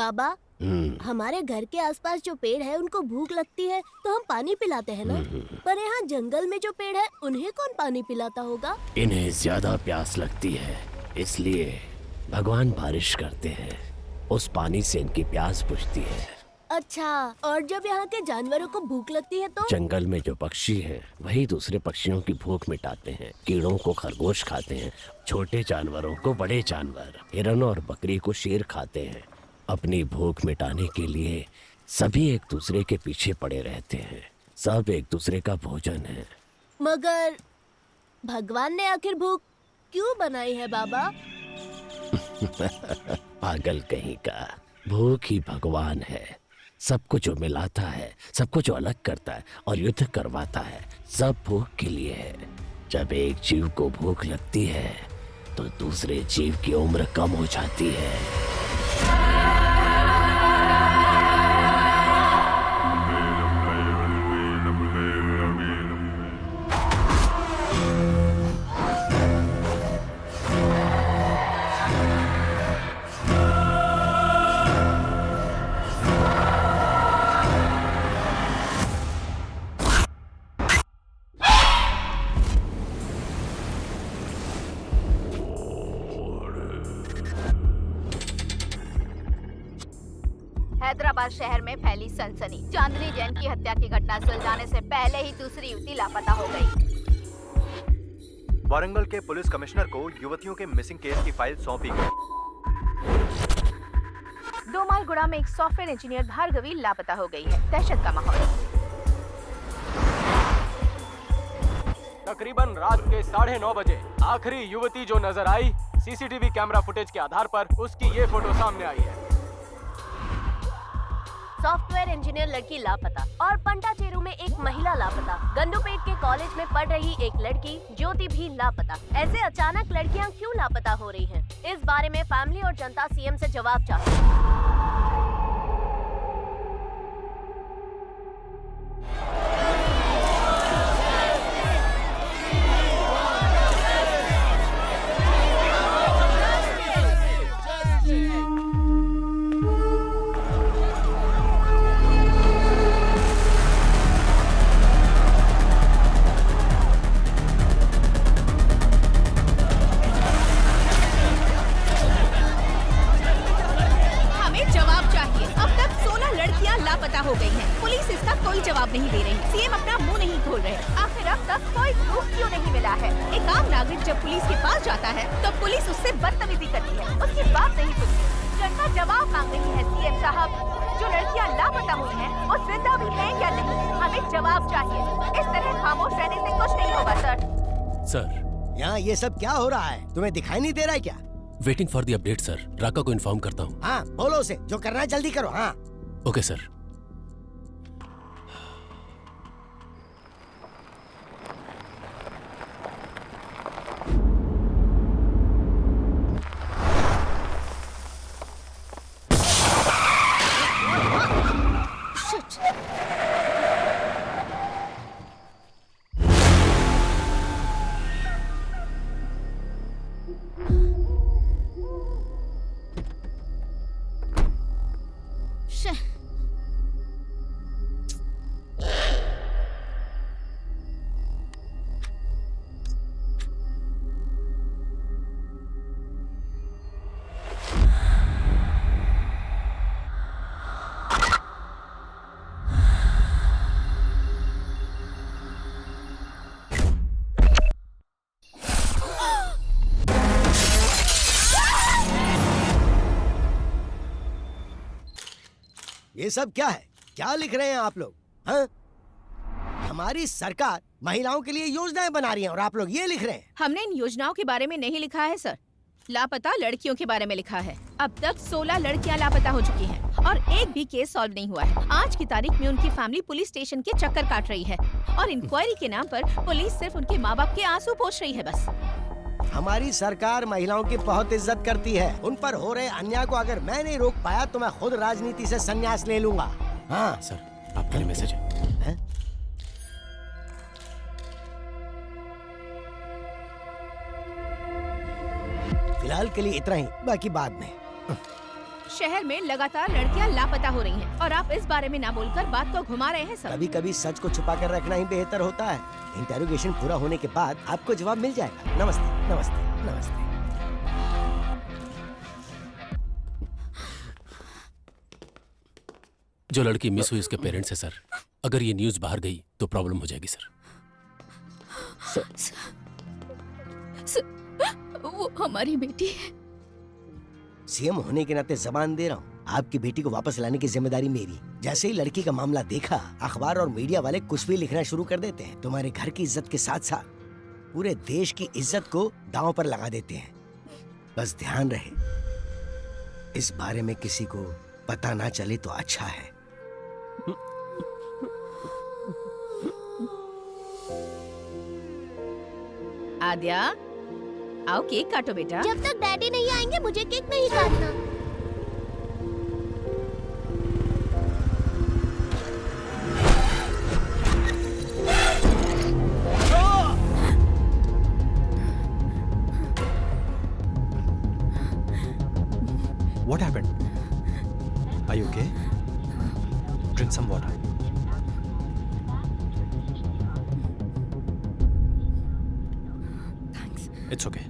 बाबा, हमारे घर के आसपास जो पेड़ है उनको भूख लगती है तो हम पानी पिलाते हैं ना। पर यहाँ जंगल में जो पेड़ है उन्हें कौन पानी पिलाता होगा? इन्हें ज्यादा प्यास लगती है, इसलिए भगवान बारिश करते हैं। उस पानी से इनकी प्यास बुझती है। अच्छा, और जब यहाँ के जानवरों को भूख लगती है तो? जंगल में जो पक्षी हैं, वही दूसरे पक्षियों की भूख मिटाते हैं। कीड़ों को खरगोश खाते हैं, छोटे जानवरों को बड़े जानवर, हिरन और बकरी को शेर खाते हैं। अपनी भूख मिटाने के लिए सभी एक दूसरे के पीछे पड़े रहते हैं। सब एक दूसरे का भोजन है। मगर भगवान ने आखिर भूख क्यों बनाई है बाबा? पागल कहीं का, भूख ही भगवान है। सबको जो मिलाता है, सबको जो अलग करता है और युद्ध करवाता है, सब भूख के लिए है। जब एक जीव को भूख लगती है तो दूसरे जीव की उम्र कम हो जाती है। हैदराबाद शहर में फैली सनसनी। चांदनी जैन की हत्या की घटना सुलझाने से पहले ही दूसरी युवती लापता हो गई। वारंगल के पुलिस कमिश्नर को युवतियों के मिसिंग केस की फाइल सौंपी गई। दोमालगुड़ा में एक सॉफ्टवेयर इंजीनियर भार्गवी लापता हो गई है। दहशत का माहौल। तकरीबन रात के 9:30 बजे आखिरी युवती जो नजर आई, सीसीटीवी कैमरा फुटेज के आधार पर उसकी ये फोटो सामने आई है। सॉफ्टवेयर इंजीनियर लड़की लापता और पंटाचेरू में एक महिला लापता। गंडूपेट के कॉलेज में पढ़ रही एक लड़की ज्योति भी लापता। ऐसे अचानक लड़कियां क्यों लापता हो रही हैं? इस बारे में फैमिली और जनता सीएम से जवाब चाहती है। हो गई हैं। पुलिस इसका कोई जवाब नहीं दे रही। सीएम अपना मुंह नहीं खोल रहे। आखिर अब तक कोई प्रूफ क्यों नहीं मिला है? एक आम नागरिक जब पुलिस के पास जाता है तो पुलिस उससे बदतमीजी करती है, उसकी बात नहीं सुनती। जनता जवाब मांग रही है। सीएम साहब, जो लड़कियां लापता हुई हैं, वो जिंदा भी हैं या नहीं? हमें जवाब चाहिए। इस तरह खामोश रहने से कुछ नहीं होगा सर। यहाँ ये सब क्या हो रहा है? तुम्हें दिखाई नहीं दे रहा है क्या? Waiting for the update sir. Raka को इन्फॉर्म करता हूँ। हाँ, बोलो उसे जो करना है जल्दी करो। हाँ ओके सर। ये सब क्या है? क्या लिख रहे हैं आप लोग? हाँ? हमारी सरकार महिलाओं के लिए योजनाएं बना रही है और आप लोग ये लिख रहे हैं? हमने इन योजनाओं के बारे में नहीं लिखा है सर। लापता लड़कियों के बारे में लिखा है। अब तक 16 लड़कियां लापता हो चुकी हैं और एक भी केस सॉल्व नहीं हुआ है। आज की तारीख में उनकी फैमिली पुलिस स्टेशन के चक्कर काट रही है और इंक्वायरी के नाम पर पुलिस सिर्फ उनके माँ बाप के आंसू पोंछ रही है बस। हमारी सरकार महिलाओं की बहुत इज्जत करती है। उन पर हो रहे अन्याय को अगर मैं नहीं रोक पाया तो मैं खुद राजनीति से संन्यास ले लूंगा। हाँ सर, आपके लिए मैसेज है। फिलहाल के लिए इतना ही, बाकी बाद में। शहर में लगातार लड़कियां लापता हो रही हैं और आप इस बारे में ना बोलकर बात को घुमा रहे हैं सब। कभी कभी सच को छुपा कर रखना ही बेहतर होता है। इंटेरोगेशन पूरा होने के बाद आपको जवाब मिल जाएगा। नमस्ते नमस्ते नमस्ते। जो लड़की मिस हुई उसके पेरेंट्स है सर। अगर ये न्यूज़ बाहर गई तो प्रॉब्लम हो जाएगी सर। वो हमारी बेटी है। सीएम होने के नाते जबान दे रहा हूँ, आपकी बेटी को वापस लाने की जिम्मेदारी मेरी। जैसे ही लड़की का मामला देखा, अखबार और मीडिया वाले कुछ भी लिखना शुरू कर देते हैं। तुम्हारे घर की इज्जत के साथ साथ पूरे देश की इज्जत को दांव पर लगा देते हैं। बस ध्यान रहे, इस बारे में किसी को पता ना चले तो अच्छा है। आद्या, आओ केक काटो बेटा। जब तक डैडी नहीं आएंगे मुझे केक नहीं काटना। What happened? Are you okay? Drink some water. Thanks. It's okay.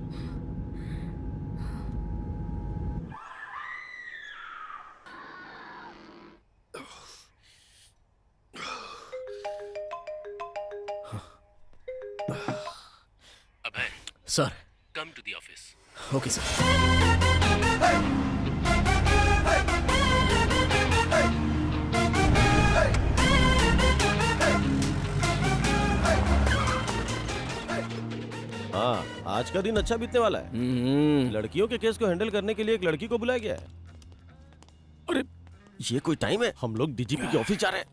Abhay sir. Come to the office. Okay sir. हाँ, आज का दिन अच्छा बीतने वाला है। लड़कियों के केस को हैंडल करने के लिए एक लड़की को बुलाया गया है। अरे ये कोई टाइम है? हम लोग डीजीपी के ऑफिस जा रहे हैं।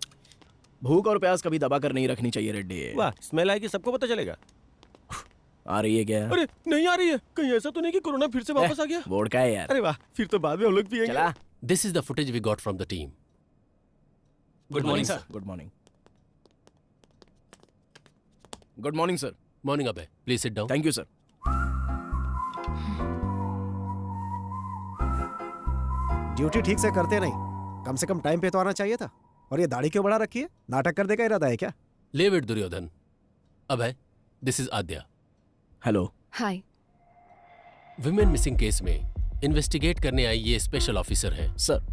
भूख और प्यास कभी दबा कर नहीं रखनी चाहिए रेड्डी। वाह, स्मेल आएगी, सबको पता चलेगा। आ रही है क्या? अरे नहीं आ रही है। कहीं ऐसा तो नहीं कि कोरोना फिर से वापस आ गया? बोर्ड का है यार। अरे वाह, फिर तो बाद में हम लोग पिएंगे। चला। This is the footage we got from the team. Good morning sir. Good morning. Good morning sir. Morning Abhay, please sit down. Thank you sir. Duty ठीक से करते नहीं, कम से कम टाइम पे तो आना चाहिए था। और ये दाढ़ी क्यों बढ़ा रखी है? नाटक करने का इरादा है क्या? Leave it Duryodhan. Abhay, this is Aadya. Hello. Hi. Women missing case में इन्वेस्टिगेट करने आई ये स्पेशल ऑफिसर है। सर,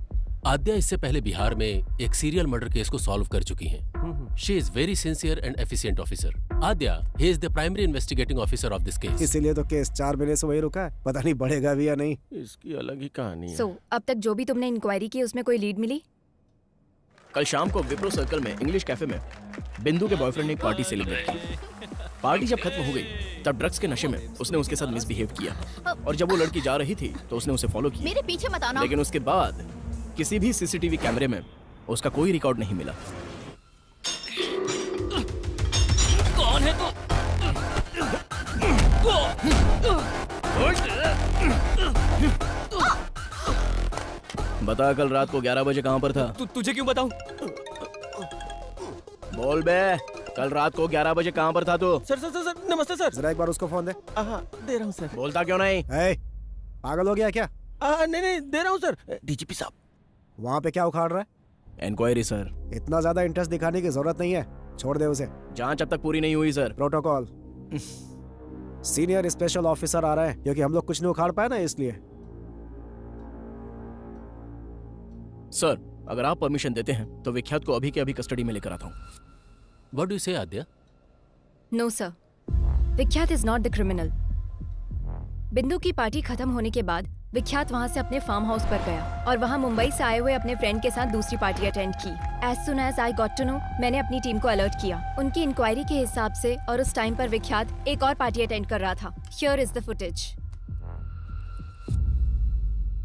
आद्या इससे पहले बिहार में एक सीरियल मर्डर केस को सॉल्व कर चुकी हैं। She is very sincere and efficient officer. Aadya, he is the primary investigating officer of this case. इसीलिए तो केस 4 महीने से वही रुका है। पता नहीं बढ़ेगा भी या नहीं। इसकी अलग ही कहानी है। अब तक जो भी तुमने इंक्वायरी की उसमें कोई लीड मिली? कल शाम को विप्रो सर्कल में इंग्लिश कैफे में बिंदु के बॉयफ्रेंड ने एक पार्टी सेलिब्रेट की। पार्टी जब खत्म हो गई तब ड्रग्स के नशे में उसने उसके साथ मिसबिहेव किया और जब वो लड़की जा रही थी तो उसने उसे फॉलो किया। मेरे पीछे मत आना। लेकिन उसके बाद किसी भी सीसीटीवी कैमरे में उसका कोई रिकॉर्ड नहीं मिला। कौन है तू? बता, कल रात को 11 बजे कहाँ पर था? तुझे क्यों बताऊं? बोल बे, कल रात को 11 बजे कहाँ पर था तू? सर सर सर सर, नमस्ते सर। जरा एक बार उसको फोन दे। हाँ, दे रहा हूँ सर। बोलता क्यों नहीं? ए, पागल हो गया क्या? नहीं नहीं, दे रहा हूँ सर। डीजीपी साहब। वहाँ पे क्या उखाड़ रहा है? Inquiry sir. इतना ज्यादा इंटरेस्ट दिखाने की जरूरत नहीं है, छोड़ दे उसे। जांच अब तक पूरी नहीं हुई sir. Protocol. Senior special officer आ रहा है क्योंकि हम लोग कुछ नहीं उखाड़ पाए ना, इसलिए। सर, अगर आप परमिशन देते हैं तो विख्यात को अभी के अभी कस्टडी में लेकर आता हूँ। व्हाट डू यू से आद्या? नो सर, विख्यात इज नॉट द क्रिमिनल। बिंदु की पार्टी खत्म होने के बाद विख्यात वहां से अपने फार्म हाउस पर गया और वहां मुंबई से आए हुए अपने फ्रेंड के साथ दूसरी पार्टी अटेंड की। As soon as I got to know, मैंने अपनी टीम को अलर्ट किया। उनकी इंक्वायरी के हिसाब से और उस टाइम पर विख्यात एक और पार्टी अटेंड कर रहा था। Here is the footage.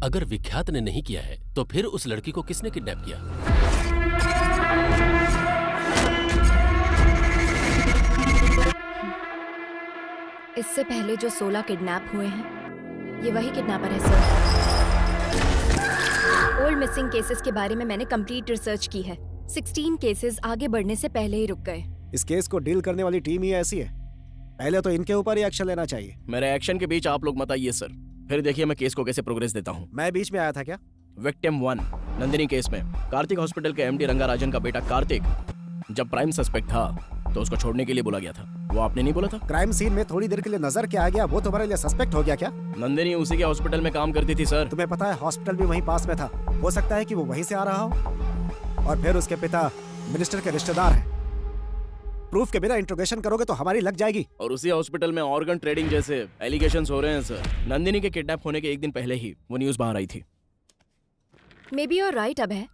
अगर विख्यात ने नहीं किया है तो फिर उस लड़की को किसने किडनैप किया? इससे पहले जो 16 किडनैप हुए हैं ये वही किडनैपर है सर। ओल्ड मिसिंग केसेस के बारे में मैंने कंप्लीट रिसर्च की है। 16 केसेस आगे बढ़ने से पहले ही रुक गए। इस केस को डील करने वाली टीम ही ऐसी है, पहले तो इनके ऊपर ही एक्शन लेना चाहिए। मेरे एक्शन के बीच आप लोग मत आइए सर, फिर देखिए मैं केस को कैसे प्रोग्रेस देता हूँ। मैं बीच में आया था क्या? विक्टिम 1 नंदिनी केस में कार्तिक हॉस्पिटल के एमडी रंगाराजन का बेटा कार्तिक जब प्राइम सस्पेक्ट था तो उसको छोड़ने के लिए बोला गया था। वो आपने नहीं बोला था? क्राइम सीन में थोड़ी देर के लिए नजर के आ गया, वो तुम्हारे लिए सस्पेक्ट हो गया क्या? नंदिनी उसी के हॉस्पिटल में काम करती थी सर। तुम्हें पता है हॉस्पिटल भी वहीं पास में था, हो सकता है कि वो वहीं से आ रहा हो। और फिर उसके पिता मिनिस्टर के रिश्तेदार हैं। प्रूफ के बिना इंट्रोगेशन करोगे तो हमारी लग जाएगी। और उसी हॉस्पिटल में ऑर्गन ट्रेडिंग जैसे एलिगेशंस हो रहे हैं सर। नंदिनी के किडनैप होने के एक दिन पहले ही वो न्यूज बाहर आई थी। Maybe you're right Abhay.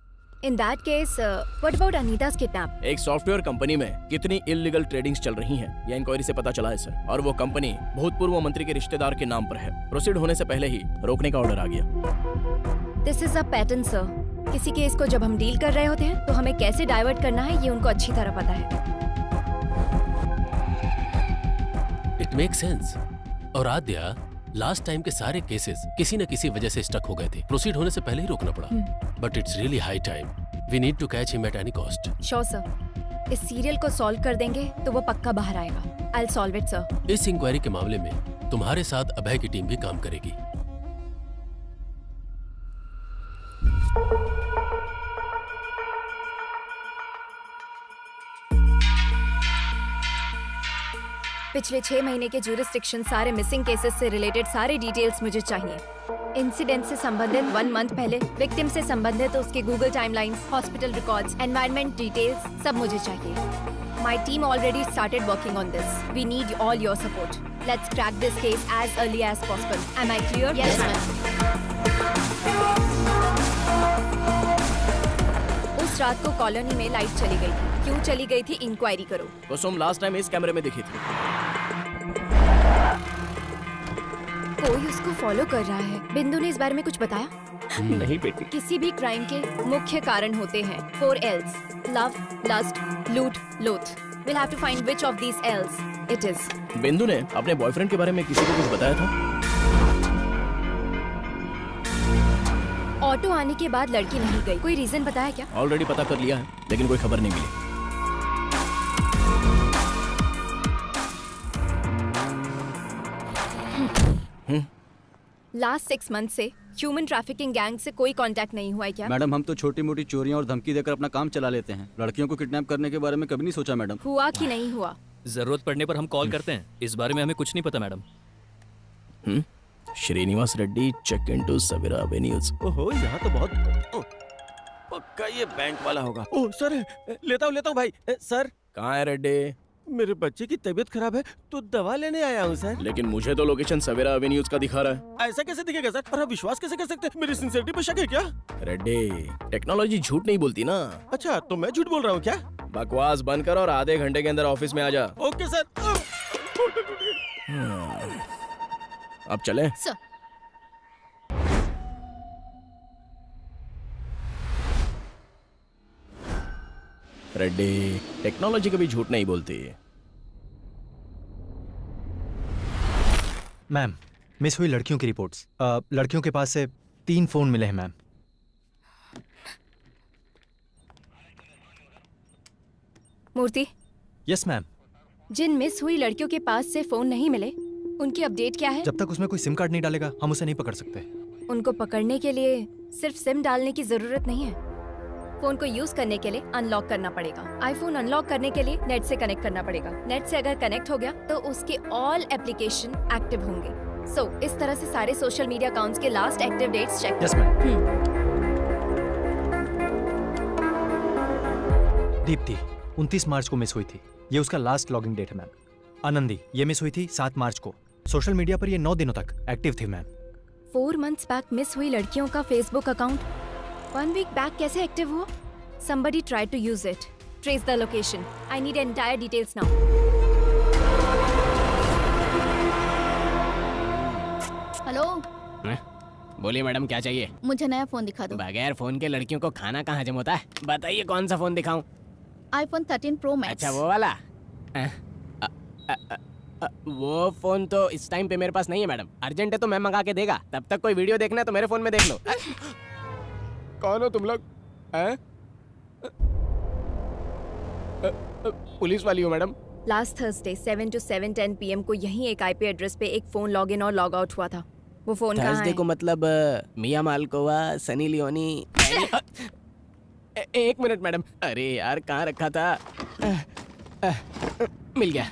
In that case, what about Anita's kidnap? एक सॉफ्टवेयर कंपनी में कितनी इलीगल ट्रेडिंग्स चल रही हैं, यह इंक्वायरी से पता चला है सर। और वो कंपनी भूतपूर्व मंत्री के रिश्तेदार के नाम पर है। प्रोसीड होने से पहले ही रोकने का ऑर्डर आ गया। This is a pattern, sir. किसी केस को जब हम डील कर रहे होते हैं तो हमें कैसे डाइवर्ट करना है ये उनको अच्छी तरह पता है। It makes sense. और आद्या, लास्ट टाइम के सारे केसेस किसी न किसी वजह से स्टक हो गए थे। प्रोसीड होने से पहले ही रोकना पड़ा। But it's really high time. We need to catch him at any cost. Sure sir. इस सीरियल को सॉल्व कर देंगे तो वो पक्का बाहर आएगा। I'll solve it, sir. इस इंक्वायरी के मामले में तुम्हारे साथ अभय की टीम भी काम करेगी। पिछले 6 महीने के ज्यूरिसडिक्शन, सारे मिसिंग केसेस से रिलेटेड सारे डिटेल्स मुझे चाहिए। इंसिडेंट से संबंधित 1 मंथ पहले, विक्टिम से संबंधित उसके Google timelines, hospital records, environment details सब मुझे चाहिए। My team already started working on this. We need all your support. Let's crack this case as early as possible. Am I clear? Yes ma'am. उस रात को colony में light चली गई थी। क्यों चली गई थी इंक्वायरी करो। कुसुम लास्ट टाइम इस कैमरे में दिखी थी। कोई उसको फॉलो कर रहा है। बिंदु ने इस बारे में कुछ बताया? नहीं बेटी। किसी भी क्राइम के मुख्य कारण होते हैं 4 L's: लव, लस्ट, लूट, लोथ। We'll have to find which of these L's it is. बिंदु ने अपने बॉयफ्रेंड के बारे में किसी को कुछ बताया था? ऑटो आने के बाद लड़की नहीं गई। कोई रीजन बताया क्या? ऑलरेडी पता कर लिया है, लेकिन कोई खबर नहीं मिली। लास्ट 6 मंथ से ह्यूमन ट्रैफिकिंग गैंग से कोई कांटेक्ट नहीं हुआ है क्या? मैडम, हम तो छोटी मोटी चोरियां और धमकी देकर अपना काम चला लेते हैं। लड़कियों को किडनैप करने के बारे में कभी नहीं सोचा मैडम। हुआ कि नहीं हुआ? जरूरत पड़ने पर हम कॉल करते हैं। इस बारे में हमें कुछ नहीं पता madam. Srinivas Reddy, check into Savera avenues. ओहो, यहाँ तो बहुत पक्का ये बैंक वाला होगा। ओह सर, लेता हूँ भाई। सर, कहाँ है रेड्डी? मेरे बच्चे की तबीयत खराब है तो दवा लेने आया हूँ सर। लेकिन मुझे तो लोकेशन सवेरा एवेन्यूज का दिखा रहा है। ऐसा कैसे दिखेगा सर? और आप विश्वास कैसे कर सकते हैं? मेरी सिंसियरिटी पे शक है क्या? रेड्डी, टेक्नोलॉजी झूठ नहीं बोलती ना। अच्छा, तो मैं झूठ बोल रहा हूँ क्या? बकवास बंद कर और आधे घंटे के अंदर ऑफिस में आ जा। Okay sir. अब चले? सर। रेड्डी, टेक्नोलॉजी कभी झूठ नहीं बोलती। मैम, मिस हुई लड़कियों की रिपोर्ट्स। लड़कियों के पास से 3 फोन मिले हैं मैम। मूर्ति। Yes ma'am. जिन मिस हुई लड़कियों के पास से फोन नहीं मिले, उनकी अपडेट क्या है? जब तक उसमें कोई सिम कार्ड नहीं डालेगा हम उसे नहीं पकड़ सकते। उनको पकड़ने के लिए सिर्फ सिम डालने की जरूरत नहीं है। फोन को यूज करने के लिए अनलॉक करना पड़ेगा। आईफोन अनलॉक करने के लिए नेट से कनेक्ट करना पड़ेगा। नेट से अगर कनेक्ट हो गया तो उसके ऑल एप्लीकेशन एक्टिव होंगे। इस तरह से सारे सोशल मीडिया अकाउंट्स के last active dates check. Yes ma'am. Deepti 29 March को मिस हुई थी। ये उसका लास्ट लॉगिंग डेट है मैम। आनंदी, ये मिस हुई थी 7 मार्च को। सोशल मीडिया पर ये 9 दिनों तक एक्टिव थी मैम। 4 मंथ्स बैक मिस हुई लड़कियों का फेसबुक अकाउंट 1 वीक बैक कैसे एक्टिव हुआ? Somebody tried to use it. Trace the location. I need entire details now. Hello. बोलिए मैडम, क्या चाहिए? मुझे नया फोन दिखा दो। बगैर फोन के लड़कियों को खाना कहाँ हजम होता है? बताइए कौन सा फोन दिखाऊं? iPhone 13 Pro Max। अच्छा, वो वाला? वो फोन तो इस टाइम पे मेरे पास नहीं है मैडम। अर्जेंट है तो मैं मंगा के देगा। तब तक कोई वीडियो देखना है तो मेरे फोन में देख लो। कौन हो तुम लोग? पुलिस वाली हो madam? Last Thursday 7 to 7:10 PM को यहीं एक IP एड्रेस पे एक फोन लॉग इन और लॉग आउट हुआ था। वो फोन कहाँ थर्सडे है? को मतलब मिया मालकोवा, सनी लियोनी। एक मिनट मैडम, अरे यार कहाँ रखा था? मिल गया,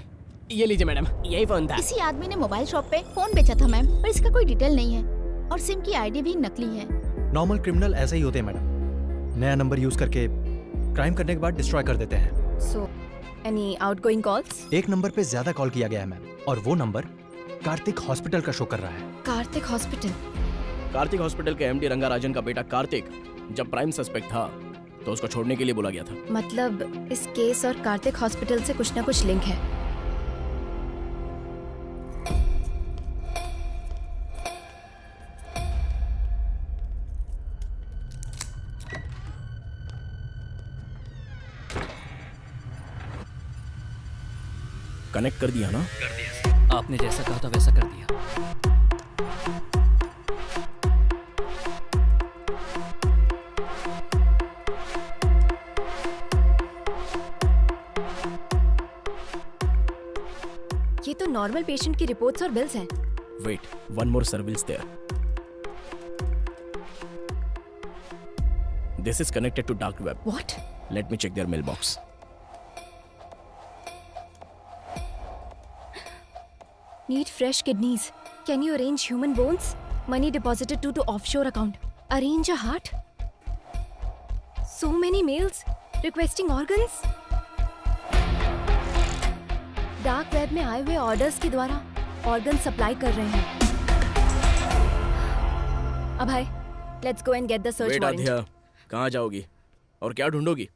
ये लीजिए मैडम, यही फोन था। किसी आदमी ने मोबाइल शॉप पे फोन बेचा था मैम, पर इसका कोई डिटेल नहीं है और सिम की आईडी भी नकली है। नॉर्मल क्रिमिनल ऐसे ही होते हैं मैडम, नया नंबर यूज करके क्राइम करने के बाद डिस्ट्रॉय कर देते हैं। So any outgoing calls? एक नंबर पे ज्यादा कॉल किया गया है मैम, और वो नंबर कार्तिक हॉस्पिटल का शो कर रहा है। कार्तिक हॉस्पिटल? कार्तिक हॉस्पिटल के एमडी रंगाराजन का बेटा कार्तिक जब प्राइम सस्पेक्ट था तो उसको छोड़ने के लिए बोला गया था। मतलब इस केस और कार्तिक हॉस्पिटल से कुछ ना कुछ लिंक है। कनेक्ट कर दिया ना? कर दिया। आपने जैसा कहा था वैसा कर दिया। ये तो नॉर्मल पेशेंट की रिपोर्ट्स और बिल्स हैं। Wait, one more service there. This is connected to dark web. What? Let me check their mail box. Need fresh kidneys. Can you arrange human bones? Money deposited to offshore account. Arrange a heart. So many mails requesting organs. Dark web में आए हुए orders के द्वारा organ supply कर रहे हैं। अब hi, let's go and get the search wait warrant. Aadhya, कहाँ जाओगी और क्या ढूंढोगी?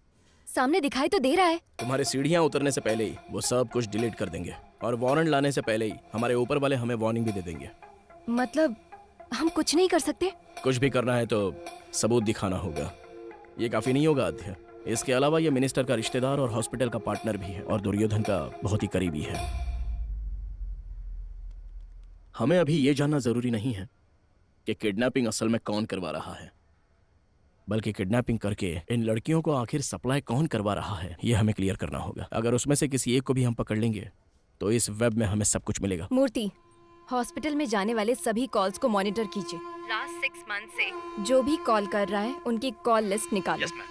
सामने दिखाई तो दे रहा है। तुम्हारे सीढ़ियां उतरने से पहले ही वो सब कुछ डिलीट कर देंगे और वारंट लाने से पहले ही हमारे ऊपर वाले हमें वार्निंग भी दे देंगे। मतलब हम कुछ नहीं कर सकते? कुछ भी करना है तो सबूत दिखाना होगा। ये काफी नहीं होगा अध्या। इसके अलावा ये मिनिस्टर का रिश्तेदार और हॉस्पिटल का पार्टनर भी है और दुर्योधन का बहुत ही करीबी है। हमें अभी ये जानना जरूरी नहीं है कि किडनैपिंग असल में कौन करवा रहा है, बल्कि किडनैपिंग करके इन लड़कियों को आखिर सप्लाई कौन करवा रहा है, ये हमें क्लियर करना होगा। अगर उसमें से किसी एक को भी हम पकड़ लेंगे तो इस वेब में हमें सब कुछ मिलेगा। मूर्ति, हॉस्पिटल में जाने वाले सभी कॉल्स को मॉनिटर कीजिए। लास्ट 6 मंथ से जो भी कॉल कर रहा है उनकी कॉल लिस्ट निकालो। Yes, ma'am.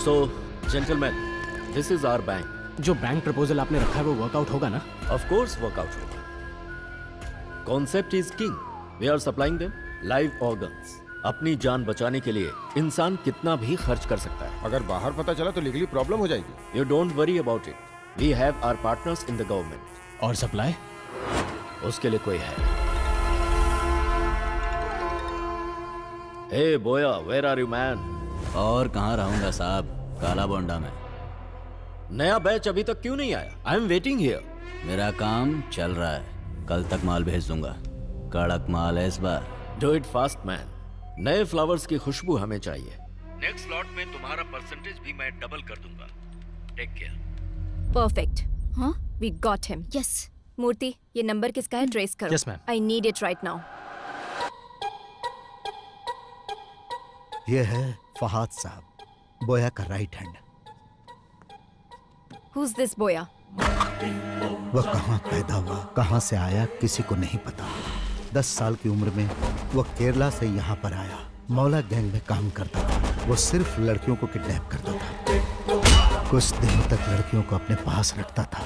So gentleman, this is our bank. जो बैंक प्रपोजल आपने रखा है वो वर्कआउट होगा ना? ऑफ कोर्स वर्कआउट होगा। Concept is king. We are supplying them live organs. अपनी जान बचाने के लिए इंसान कितना भी खर्च कर सकता है। अगर बाहर पता चला तो लीगली प्रॉब्लम हो जाएगी। You don't worry about it. We have our partners in the government. और सप्लाई? उसके लिए कोई है। हे बोया, वेयर आर यू मैन? और कहाँ रहूंगा साहब, काला बोंडा में। नया बैच अभी तक क्यों नहीं आया? I am waiting here. मेरा काम चल रहा है, कल तक माल भेज दूंगा। कड़क माल है इस बार। Do it fast man. नए फ्लावर्स की खुशबू हमें चाहिए। नेक्स्ट लॉट में तुम्हारा परसेंटेज भी मैं डबल कर दूंगा। Take care. परफेक्ट। हाँ, we got him. Yes. Murthy, ये नंबर किसका है? ट्रेस करो। Yes, ma'am. I need it right now. ये है फहाद साहब, बोया का राइट हैंड। Who's this बोया? वह कहाँ पैदा हुआ, कहाँ से आया, किसी को नहीं पता। 10 साल की उम्र में वह केरला से यहाँ पर आया। मौला गैंग में काम करता था। वो सिर्फ लड़कियों को किडनैप करता था। कुछ दिनों तक लड़कियों को अपने पास रखता था,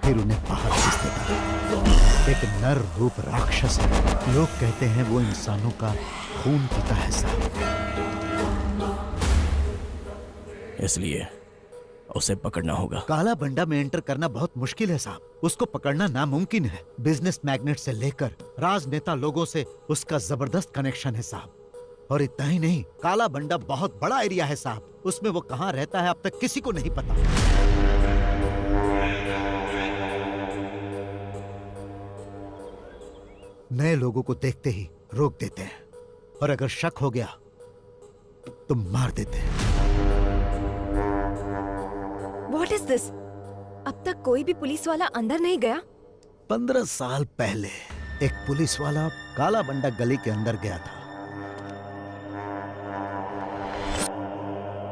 फिर उन्हें बाहर भेज देता था। एक नर रूप राक्षस है। लोग कहते हैं वो इंसानों का खून पीता है साहब। इसलिए उसे पकड़ना होगा। काला बंडा में एंटर करना बहुत मुश्किल है साहब। उसको पकड़ना नामुमकिन है। बिजनेस मैग्नेट से लेकर राजनेता लोगों से उसका जबरदस्त कनेक्शन है साहब। और इतना ही नहीं, काला बंडा बहुत बड़ा एरिया है साहब। उसमें वो कहाँ रहता है अब तक किसी को नहीं पता। नए लोगों को देखते ही रोक देते हैं और अगर शक हो गया तो मार देते हैं। What is this? अब तक कोई भी पुलिस वाला अंदर नहीं गया? 15 साल पहले एक पुलिस वाला काला बंडा गली के अंदर गया था।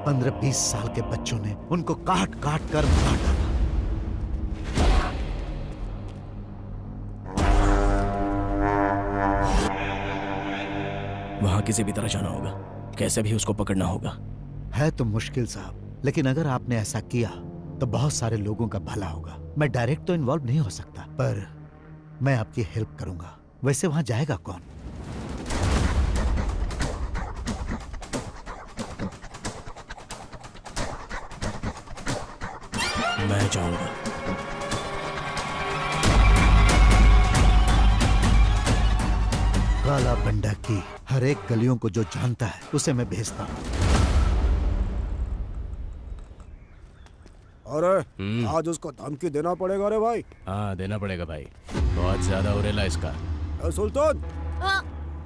15-20 साल के बच्चों ने उनको काट काट कर मार डाला। वहां किसी भी तरह जाना होगा, कैसे भी उसको पकड़ना होगा। है तो मुश्किल साहब, लेकिन अगर आपने ऐसा किया तो बहुत सारे लोगों का भला होगा। मैं डायरेक्ट तो इन्वॉल्व नहीं हो सकता, पर मैं आपकी हेल्प करूंगा। वैसे वहां जाएगा कौन? मैं जाऊंगा। काला बंडा की हर एक गलियों को जो जानता है उसे मैं भेजता हूँ। अरे आज उसको धमकी देना पड़ेगा रे भाई। हाँ देना पड़ेगा भाई, बहुत ज्यादा उरेला इसका। सुल्तान।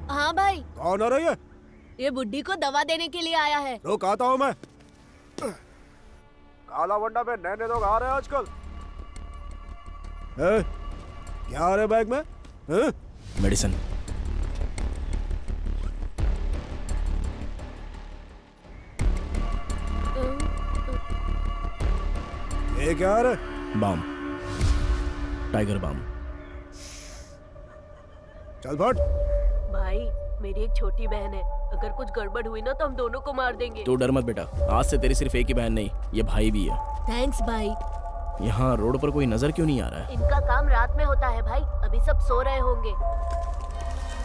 हाँ भाई। कौन आ रही है? ये बुड्ढी को दवा देने के लिए आया है। रुक आता हूँ मैं। काला बंडा पे नए लोग आ रहे हैं आजकल। क्या आ रहे बैग में? मेडिसिन। ये क्या आ रहा? Balm, Tiger Balm. चल फट। भाई मेरी एक छोटी बहन है, अगर कुछ गड़बड़ हुई ना तो हम दोनों को मार देंगे। तू डर मत बेटा, आज से तेरी सिर्फ एक ही बहन नहीं, ये भाई भी है। थैंक्स भाई। यहाँ रोड पर कोई नजर क्यों नहीं आ रहा है? इनका काम रात में होता है भाई, अभी सब सो रहे होंगे।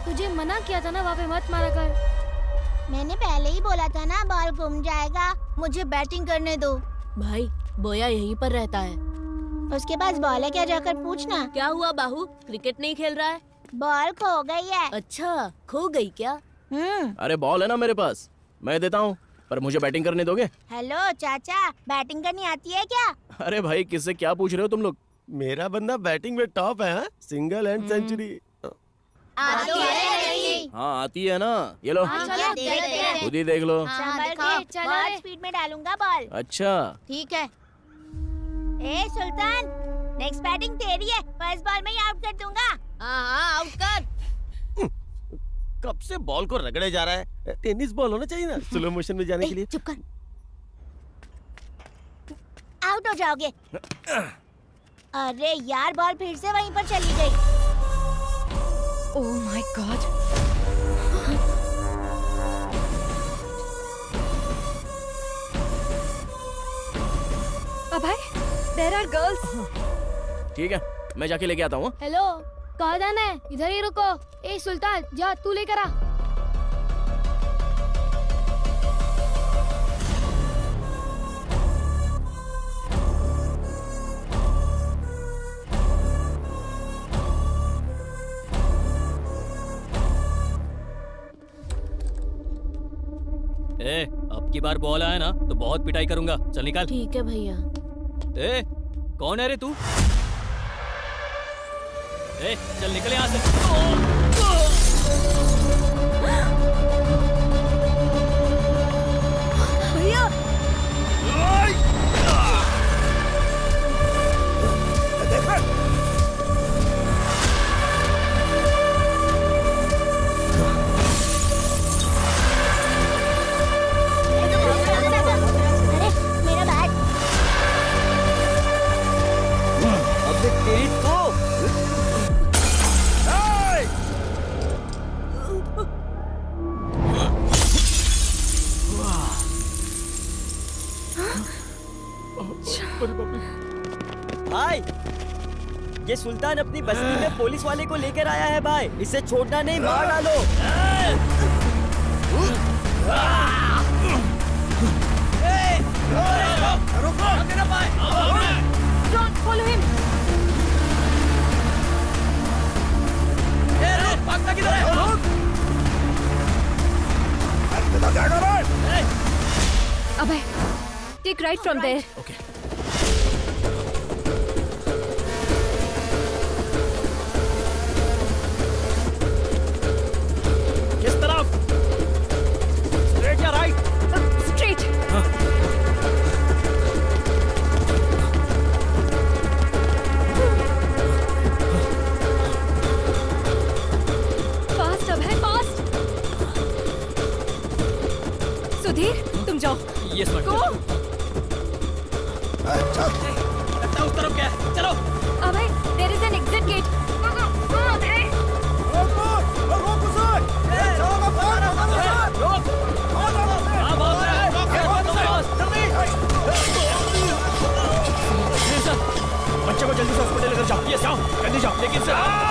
तुझे मना किया था ना वहाँ पे मत मारा कर। मैंने पहले ही बोला था ना बॉल गुम जाएगा, मुझे बैटिंग करने दो। भाई बोया यहीं पर रहता है। उसके पास बॉल है क्या, जाकर पूछना। क्या हुआ बाहू, क्रिकेट नहीं खेल रहा है? बॉल खो गई है। अच्छा खो गई क्या? अरे बॉल है ना मेरे पास, मैं देता हूँ, पर मुझे बैटिंग करने दोगे? हेलो चाचा, बैटिंग करनी आती है क्या? अरे भाई किससे क्या पूछ रहे हो तुम लोग? मेरा बंदा बैटिंग में टॉप है। हाँ? Single and century. हाँ आती है ना, ये लो खुद ही देख लो। बहुत स्पीड में डालूंगा बॉल। अच्छा ठीक है। ए सुल्तान, नेक्स्ट बैटिंग तेरी है, फर्स्ट बॉल में ही आउट कर दूंगा। हाँ आउट कर। कब से बॉल को रगड़े जा रहा है? टेनिस बॉल होना चाहिए ना स्लो मोशन में जाने के लिए। चुप कर, आउट हो जाओगे। अरे यार बॉल फिर से वहीं पर चली गई। Oh my God. Abhay, there are girls. ठीक है, मैं जाके लेके आता हूँ। हेलो, कहाँ जाना है? इधर ही रुको। ए सुल्तान, जा तू लेकर आ। अब की बार बॉल आया ना तो बहुत पिटाई करूंगा। चल निकाल। ठीक है भैया। कौन है रे तू? चल निकल यहाँ से। भैया भाई, ये सुल्तान अपनी बस्ती में पुलिस वाले को लेकर आया है भाई, इसे छोड़ना नहीं, मार डालो। Don't follow him. भागता किधर है? अभय, take right from there. Okay. किस तरफ? स्ट्रेट या राइट? Straight. Fast अभय, fast. सुधीर, तुम जाओ। Yes, madam. Go. अच्छा। लगता उस तरफ क्या है? चलो। अभय, there is an exit gate. Go, go, go, अभय. रोक उसे। चलो, लेकिन सर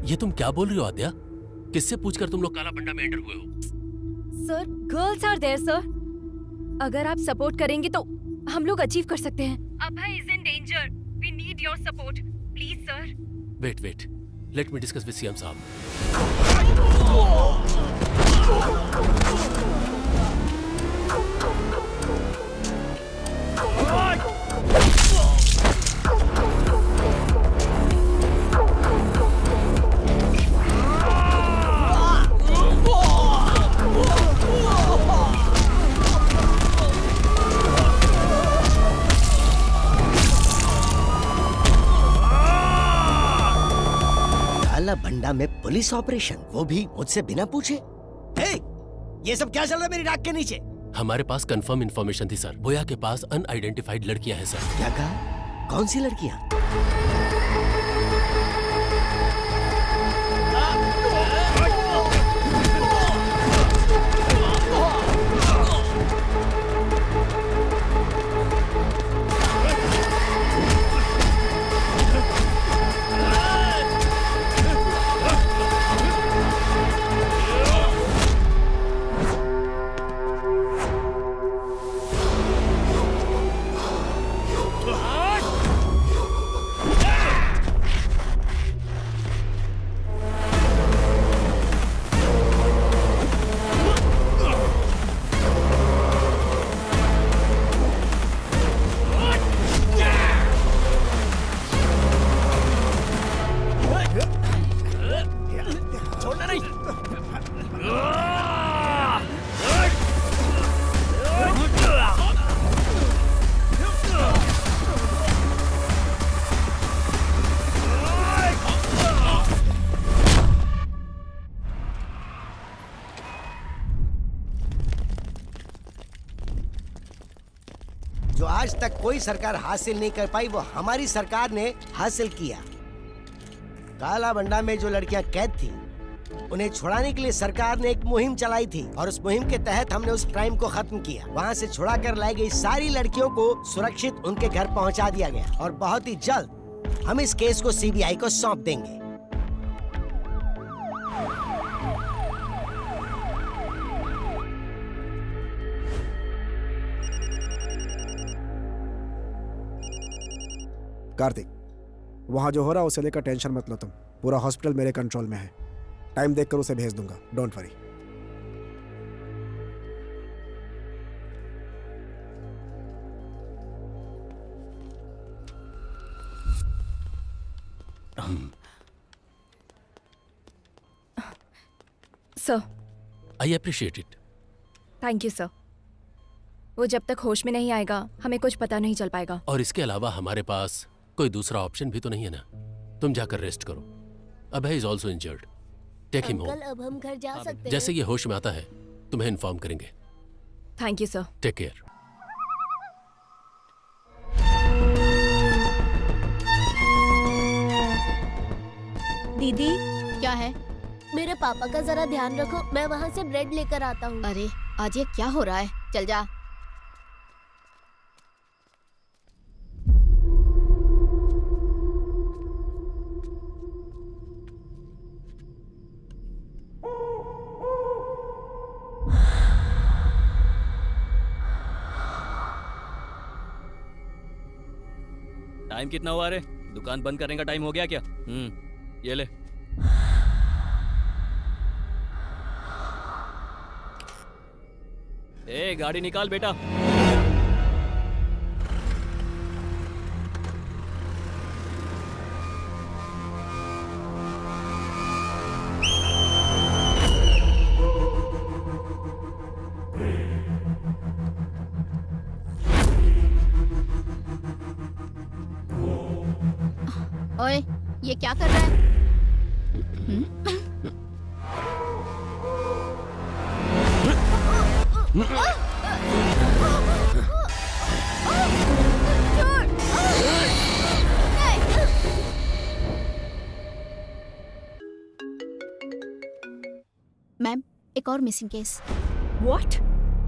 ये तुम क्या बोल रही हो आद्या? किससे पूछकर तुम लोग काला बंडा में एंटर हुए हो? Sir girls are there sir. अगर आप सपोर्ट करेंगे तो हम लोग अचीव कर सकते हैं। Abhay is in danger, we need your support please sir. Wait wait, let me discuss with CM साहब। भंडा में पुलिस ऑपरेशन, वो भी मुझसे बिना पूछे। ये सब क्या चल रहा है मेरी नाक के नीचे? हमारे पास कंफर्म इंफॉर्मेशन थी सर, बोया के पास अनआइडेंटिफाइड लड़कियां हैं सर। क्या कहा? कौन सी लड़कियां? जो आज तक कोई सरकार हासिल नहीं कर पाई वो हमारी सरकार ने हासिल किया। काला बंडा में जो लड़कियां कैद थी उन्हें छुड़ाने के लिए सरकार ने एक मुहिम चलाई थी और उस मुहिम के तहत हमने उस क्राइम को खत्म किया। वहाँ से छुड़ा कर लाई गई सारी लड़कियों को सुरक्षित उनके घर पहुँचा दिया गया और बहुत ही जल्द हम इस केस को सीबीआई को सौंप देंगे। कार्तिक, वहाँ जो हो रहा है उसे लेकर टेंशन मत लो तुम। पूरा हॉस्पिटल मेरे कंट्रोल में है। टाइम देखकर उसे भेज दूंगा, don't worry. Sir, I appreciate it. Thank you sir. वो जब तक होश में नहीं आएगा हमें कुछ पता नहीं चल पाएगा। और इसके अलावा हमारे पास कोई दूसरा ऑप्शन भी तो नहीं है ना। तुम जाकर रेस्ट करो। Abhay is also injured. Take him home. अब हम घर जा सकते हैं। जैसे ये होश में आता है तुम्हें इन्फॉर्म करेंगे। Thank you sir. Take care. दीदी क्या है? मेरे पापा का जरा ध्यान रखो, मैं वहाँ से ब्रेड लेकर आता हूँ। अरे आज ये क्या हो रहा है? चल जा। टाइम कितना हुआ रे? दुकान बंद करने का टाइम हो गया क्या? ये ले। ए गाड़ी निकाल बेटा। ओए, ये क्या कर रहा है? मैम, एक और missing case. What?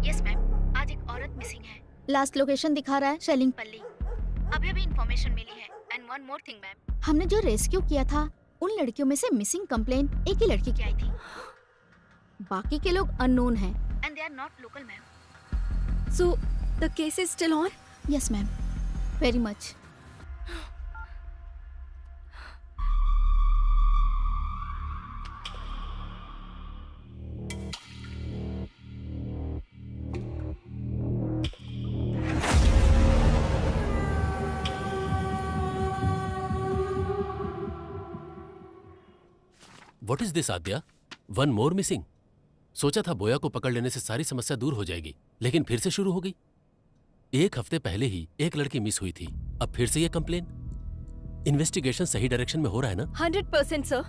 Yes ma'am, आज एक औरत मिसिंग है। लास्ट लोकेशन दिखा रहा है शेलिंगपल्ली। अभी भी इंफॉर्मेशन मिली है। And one more thing ma'am, हमने जो रेस्क्यू किया था उन लड़कियों में से मिसिंग कंप्लेन एक ही लड़की की आई थी। बाकी के लोग अननोन हैं and they are not local ma'am. So the case is still on? Yes ma'am, very much. What is this Aadya? One more missing. सोचा था बोया को पकड़ लेने से सारी समस्या दूर हो जाएगी, लेकिन फिर से शुरू हो गई। एक हफ्ते पहले ही एक लड़की मिस हुई थी, अब फिर से ये कंप्लेन। इन्वेस्टिगेशन सही डायरेक्शन में हो रहा है ना? 100% sir,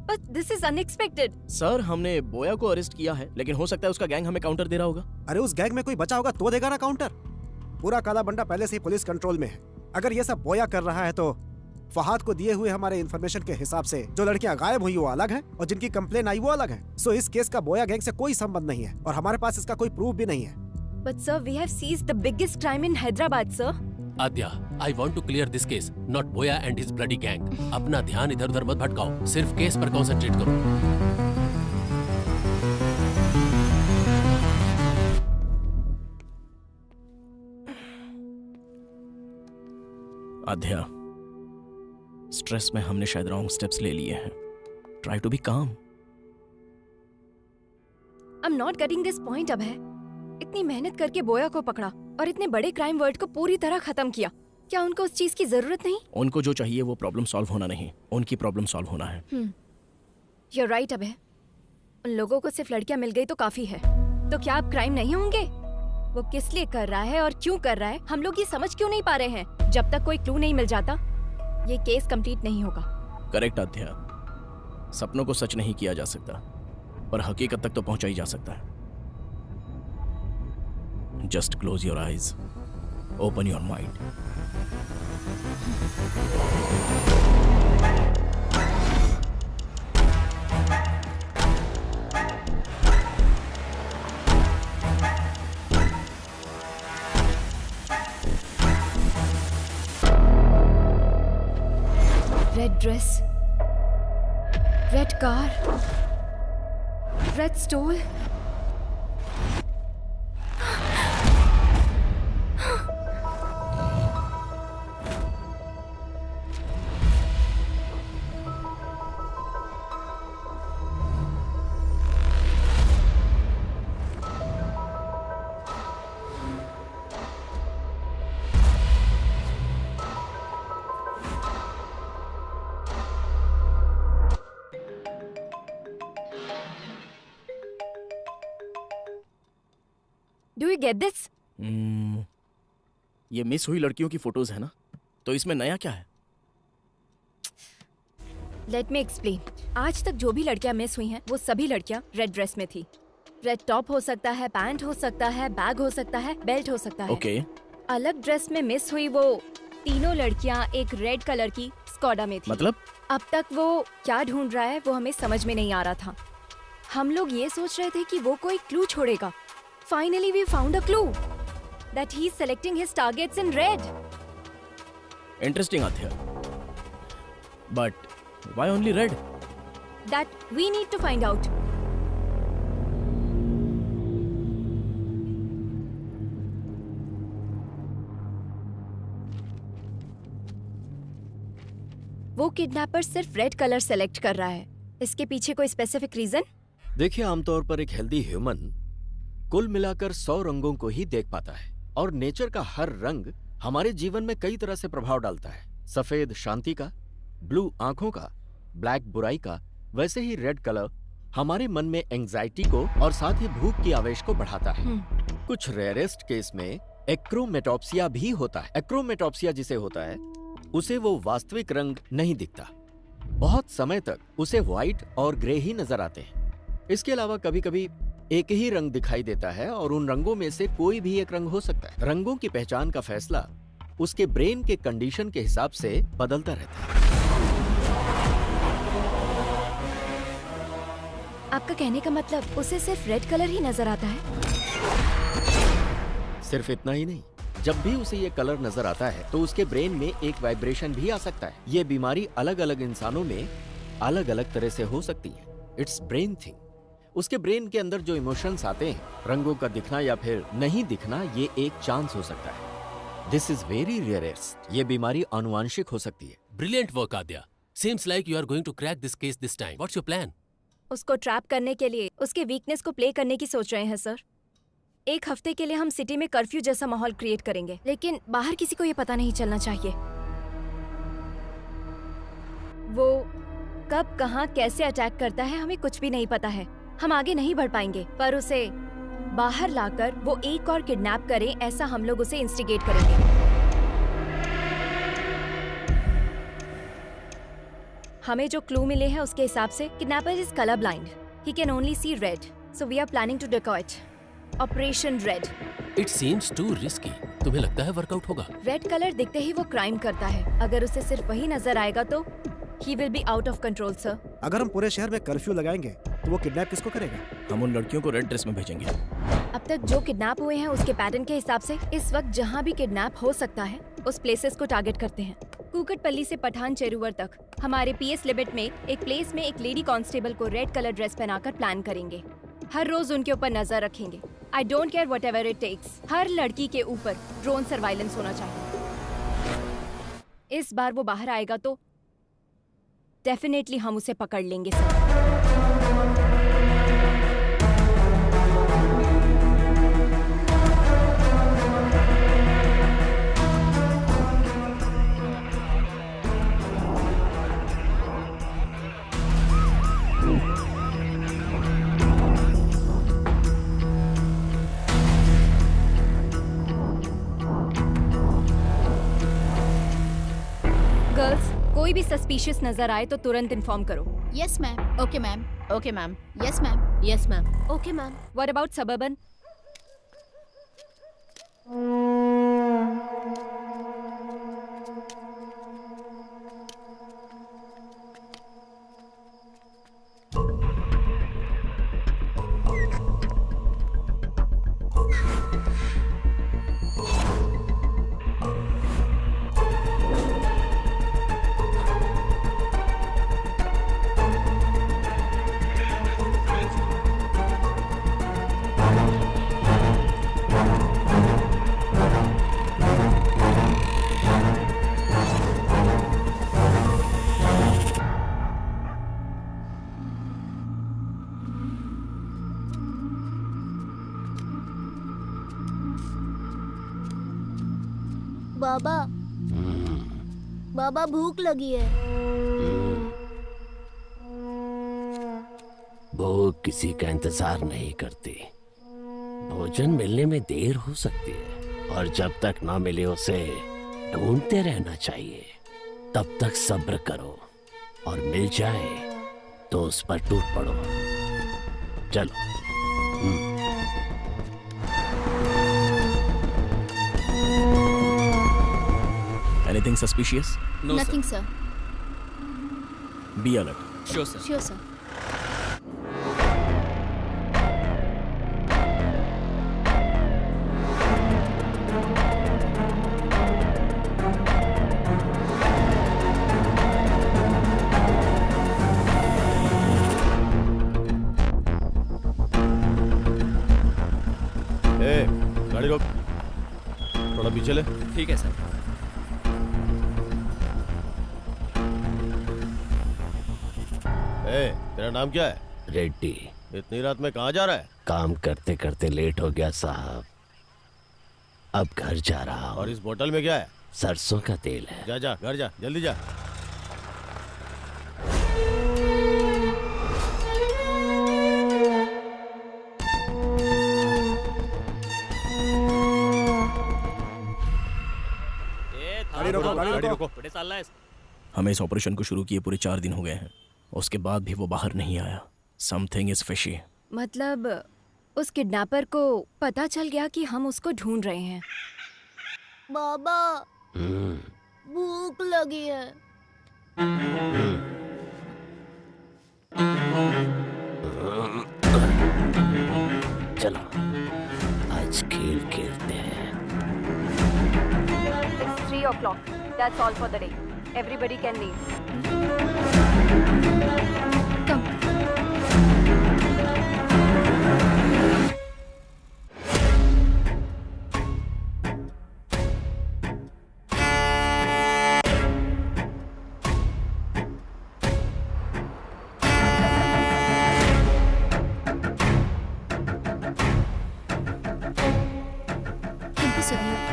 but this is unexpected. Sir, हमने बोया को अरेस्ट किया है, लेकिन हो सकता है उसका गैंग हमें काउंटर दे रहा होगा। अरे उस गैंग में कोई बचा होगा तो देगा ना काउंटर। पूरा काला बंडा पहले से ही पुलिस कंट्रोल में है। अगर ये सब बोया कर रहा है तो फहाद को दिए हुए हमारे इन्फॉर्मेशन के हिसाब से जो लड़कियां गायब हुई वो अलग हैं और जिनकी कंप्लेन आई वो अलग है। सो इस केस का बोया गैंग से कोई संबंध नहीं है और हमारे पास इसका कोई प्रूफ भी नहीं है। But sir, we have seized the biggest crime in Hyderabad, sir. Adya, I want to clear this case, not Boya and his bloody gang. अपना ध्यान इधर उधर मत भटकाओ, सिर्फ केस पर कंसंट्रेट करो। आद्या, स्ट्रेस में हमने शायद रॉन्ग स्टेप्स ले लिए हैं। ट्राई टू बी काम। I'm not getting this point, अभय। इतनी मेहनत करके बोया को पकड़ा और इतने बड़े क्राइम वर्ड को पूरी तरह खत्म किया। क्या उनको उस चीज की जरूरत नहीं? उनको जो चाहिए वो प्रॉब्लम सॉल्व होना नहीं, उनकी प्रॉब्लम सॉल्व होना है। You're right, अभय। उन लोगों को सिर्फ लड़कियां मिल गई तो काफी है। तो क्या अब क्राइम नहीं होंगे? वो किस लिए कर रहा है और क्यों कर रहा है, हम लोग ये समझ क्यों नहीं पा रहे हैं? जब तक कोई क्लू नहीं मिल जाता ये केस कंप्लीट नहीं होगा। करेक्ट आद्या, सपनों को सच नहीं किया जा सकता, पर हकीकत तक तो पहुंचा ही जा सकता है। Just close your eyes open your mind. Red dress, red car, red stole. Do you get this? ये मिस हुई लड़कियों की फोटोज है ना, तो इसमें नया क्या है? Let me explain. आज तक जो भी लड़कियां मिस हुई हैं, वो सभी लड़कियां रेड ड्रेस में थी। रेड टॉप हो सकता है, पैंट हो सकता है, बैग हो सकता है, बेल्ट हो सकता है। ओके। अलग ड्रेस में मिस हुई वो तीनों लड़कियां एक रेड कलर की स्कॉडा में थी। मतलब? अब तक वो क्या ढूंढ रहा है वो हमें समझ में नहीं आ रहा था। हम लोग ये सोच रहे थे कि वो कोई क्लू छोड़ेगा। Finally, we found a clue that he's selecting his targets in red. Interesting, Athya. But why only red? That we need to find out. वो किडनैपर सिर्फ रेड कलर सेलेक्ट कर रहा है। इसके पीछे कोई स्पेसिफिक रीजन? देखिए, आमतौर पर एक हेल्दी ह्यूमन कुल मिलाकर 100 रंगों को ही देख पाता है, और नेचर का हर रंग हमारे जीवन में कई तरह से प्रभाव डालता है। सफेद शांति का, ब्लू आंखों का, ब्लैक बुराई का, वैसे ही रेड कलर हमारे मन में एंजाइटी को और साथ ही भूख की आवेश को बढ़ाता है। कुछ रेयरेस्ट केस में एक्रोमेटोप्सिया भी होता है। एक्रोमेटोप्सिया जिसे होता है, उसे वो वास्तविक रंग नहीं दिखता। बहुत समय तक उसे व्हाइट और ग्रे ही नजर आते हैं। इसके अलावा कभी कभी एक ही रंग दिखाई देता है, और उन रंगों में से कोई भी एक रंग हो सकता है। रंगों की पहचान का फैसला उसके ब्रेन के कंडीशन के हिसाब से बदलता रहता है। आपका कहने का मतलब उसे सिर्फ रेड कलर ही नजर आता है? सिर्फ इतना ही नहीं, जब भी उसे ये कलर नजर आता है तो उसके ब्रेन में एक वाइब्रेशन भी आ सकता है। ये बीमारी अलग अलग इंसानों में अलग अलग तरह से हो सकती है। It's brain thing. उसके ब्रेन के अंदर जो इमोशंस आते हैं, रंगों का दिखना या फिर नहीं दिखना, ये एक चांस हो सकता है। This is very rarest. ये बीमारी आनुवांशिक हो सकती है। Brilliant work Aadya. Seems like you are going to crack this case this time. What's your plan? उसको ट्रैप करने के लिए उसके वीकनेस को प्ले करने की सोच रहे हैं सर। एक हफ्ते के लिए हम सिटी में कर्फ्यू जैसा माहौल क्रिएट करेंगे, लेकिन बाहर किसी को ये पता नहीं चलना चाहिए। वो कब, कहाँ, कैसे अटैक करता है हमें कुछ भी नहीं पता है। हम आगे नहीं बढ़ पाएंगे, पर उसे बाहर लाकर वो एक और किडनैप करे, ऐसा हम लोग उसे इंस्टिगेट करेंगे। हमें जो क्लू मिले हैं उसके हिसाब से kidnapper is colour blind. He can only see red, so we are planning to decoy operation red. It seems too risky. तुम्हें लगता है वर्कआउट होगा? रेड कलर दिखते ही वो क्राइम करता है। अगर उसे सिर्फ वही नजर आएगा तो he will be out of control, sir. अगर हम पूरे शहर में कर्फ्यू लगाएंगे तो वो किडनैप किसको करेगा? हम उन लड़कियों को रेड ड्रेस में भेजेंगे। अब तक जो किडनैप हुए हैं उसके पैटर्न के हिसाब से इस वक्त जहाँ भी किडनैप हो सकता है उस प्लेसेस को टारगेट करते हैं। कुकटपल्ली से पठान चेरुवर तक हमारे पीएस लिमिट में एक प्लेस में एक लेडी कांस्टेबल को रेड कलर ड्रेस पहनाकर प्लान करेंगे। हर रोज उनके ऊपर नजर रखेंगे। I don't care whatever it takes. हर लड़की के ऊपर ड्रोन सर्वाइलेंस होना चाहिए। इस बार वो बाहर आएगा तो डेफिनेटली हम उसे पकड़ लेंगे सर। गर्ल्स, कोई भी सस्पिशियस नजर आए तो तुरंत इन्फॉर्म करो। Yes ma'am. Okay ma'am. Okay ma'am. Yes ma'am. Yes ma'am. Okay ma'am. What about suburban? बाबा बाबा भूख लगी है। भूख किसी का इंतजार नहीं करती। भोजन मिलने में देर हो सकती है और जब तक ना मिले उसे ढूंढते रहना चाहिए। तब तक सब्र करो और मिल जाए तो उस पर टूट पड़ो। चलो। Anything suspicious? No, Nothing, sir. Be alert. Sure, sir. Sure, sir. गाड़ी रोक, थोड़ा पीछे ले। ठीक है सर। तेरा नाम क्या है? रेड्डी। इतनी रात में कहाँ जा रहा है? काम करते करते लेट हो गया साहब, अब घर जा रहा हूँ। और इस बोतल में क्या है? सरसों का तेल है। जा जा घर जा, जल्दी जा। गाड़ी रोको। कुठे चाललाय? हमें इस ऑपरेशन को शुरू किए पूरे 4 दिन हो गए हैं। उसके बाद भी वो बाहर नहीं आया। Something is fishy. मतलब उस किडनैपर को पता चल गया कि हम उसको ढूंढ रहे हैं। बाबा भूख लगी है। चलो आज खेल खेलते हैं। It's 3 o'clock. That's all for the day. Everybody can leave.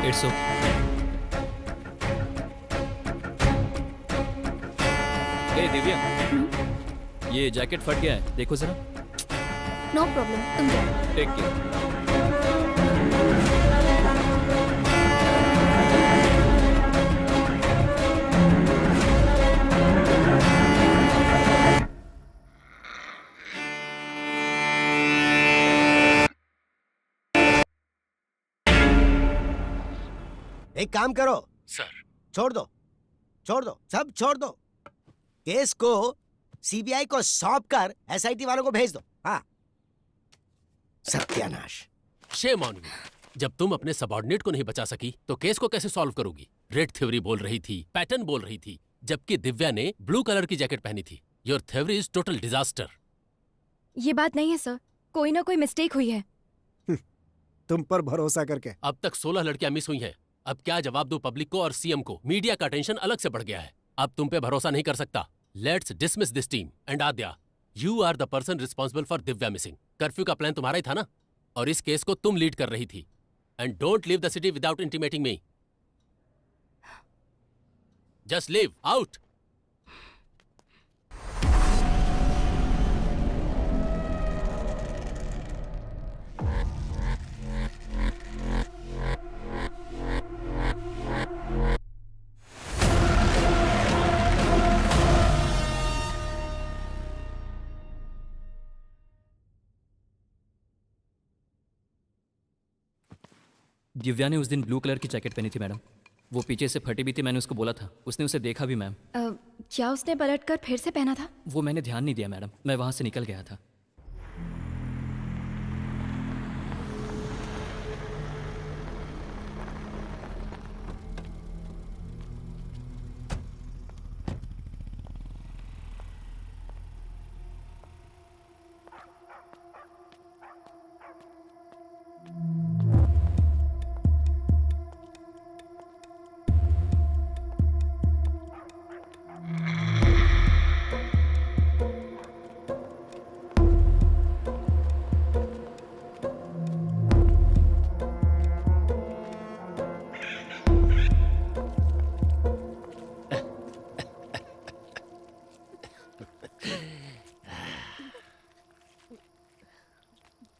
It's okay. ए दिव्या, ये जैकेट फट गया है, देखो जरा। नो प्रॉब्लम, तुम जाओ। Take care. एक काम करो सर। छोड़ दो सब छोड़ दो। केस को सीबीआई को सौंप कर एसआईटी वालों को भेज दो। हाँ, सत्यानाश। Shame on you. जब तुम अपने सबऑर्डिनेट को नहीं बचा सकी तो केस को कैसे सॉल्व करोगी? रेड थ्योरी बोल रही थी, पैटर्न बोल रही थी, जबकि दिव्या ने ब्लू कलर की जैकेट पहनी थी। Your theory is total disaster. ये बात नहीं है सर, कोई ना कोई मिस्टेक हुई है। तुम पर भरोसा करके। अब तक 16 लड़कियां मिस हुई हैं। अब क्या जवाब दो पब्लिक को और सीएम को? मीडिया का टेंशन अलग से बढ़ गया है। अब तुम पे भरोसा नहीं कर सकता। Let's dismiss this team and Aadya, you are the person responsible for Divya missing. Curfew का प्लान तुम्हारा ही था ना, और इस केस को तुम लीड कर रही थी। And don't leave the city without intimating me. Just leave out. Divya ने उस दिन ब्लू कलर की जैकेट पहनी थी मैडम। वो पीछे से फटी भी थी, मैंने उसको बोला था, उसने उसे देखा भी मैम। क्या उसने पलटकर फिर से पहना था? वो मैंने ध्यान नहीं दिया मैडम, मैं वहाँ से निकल गया था।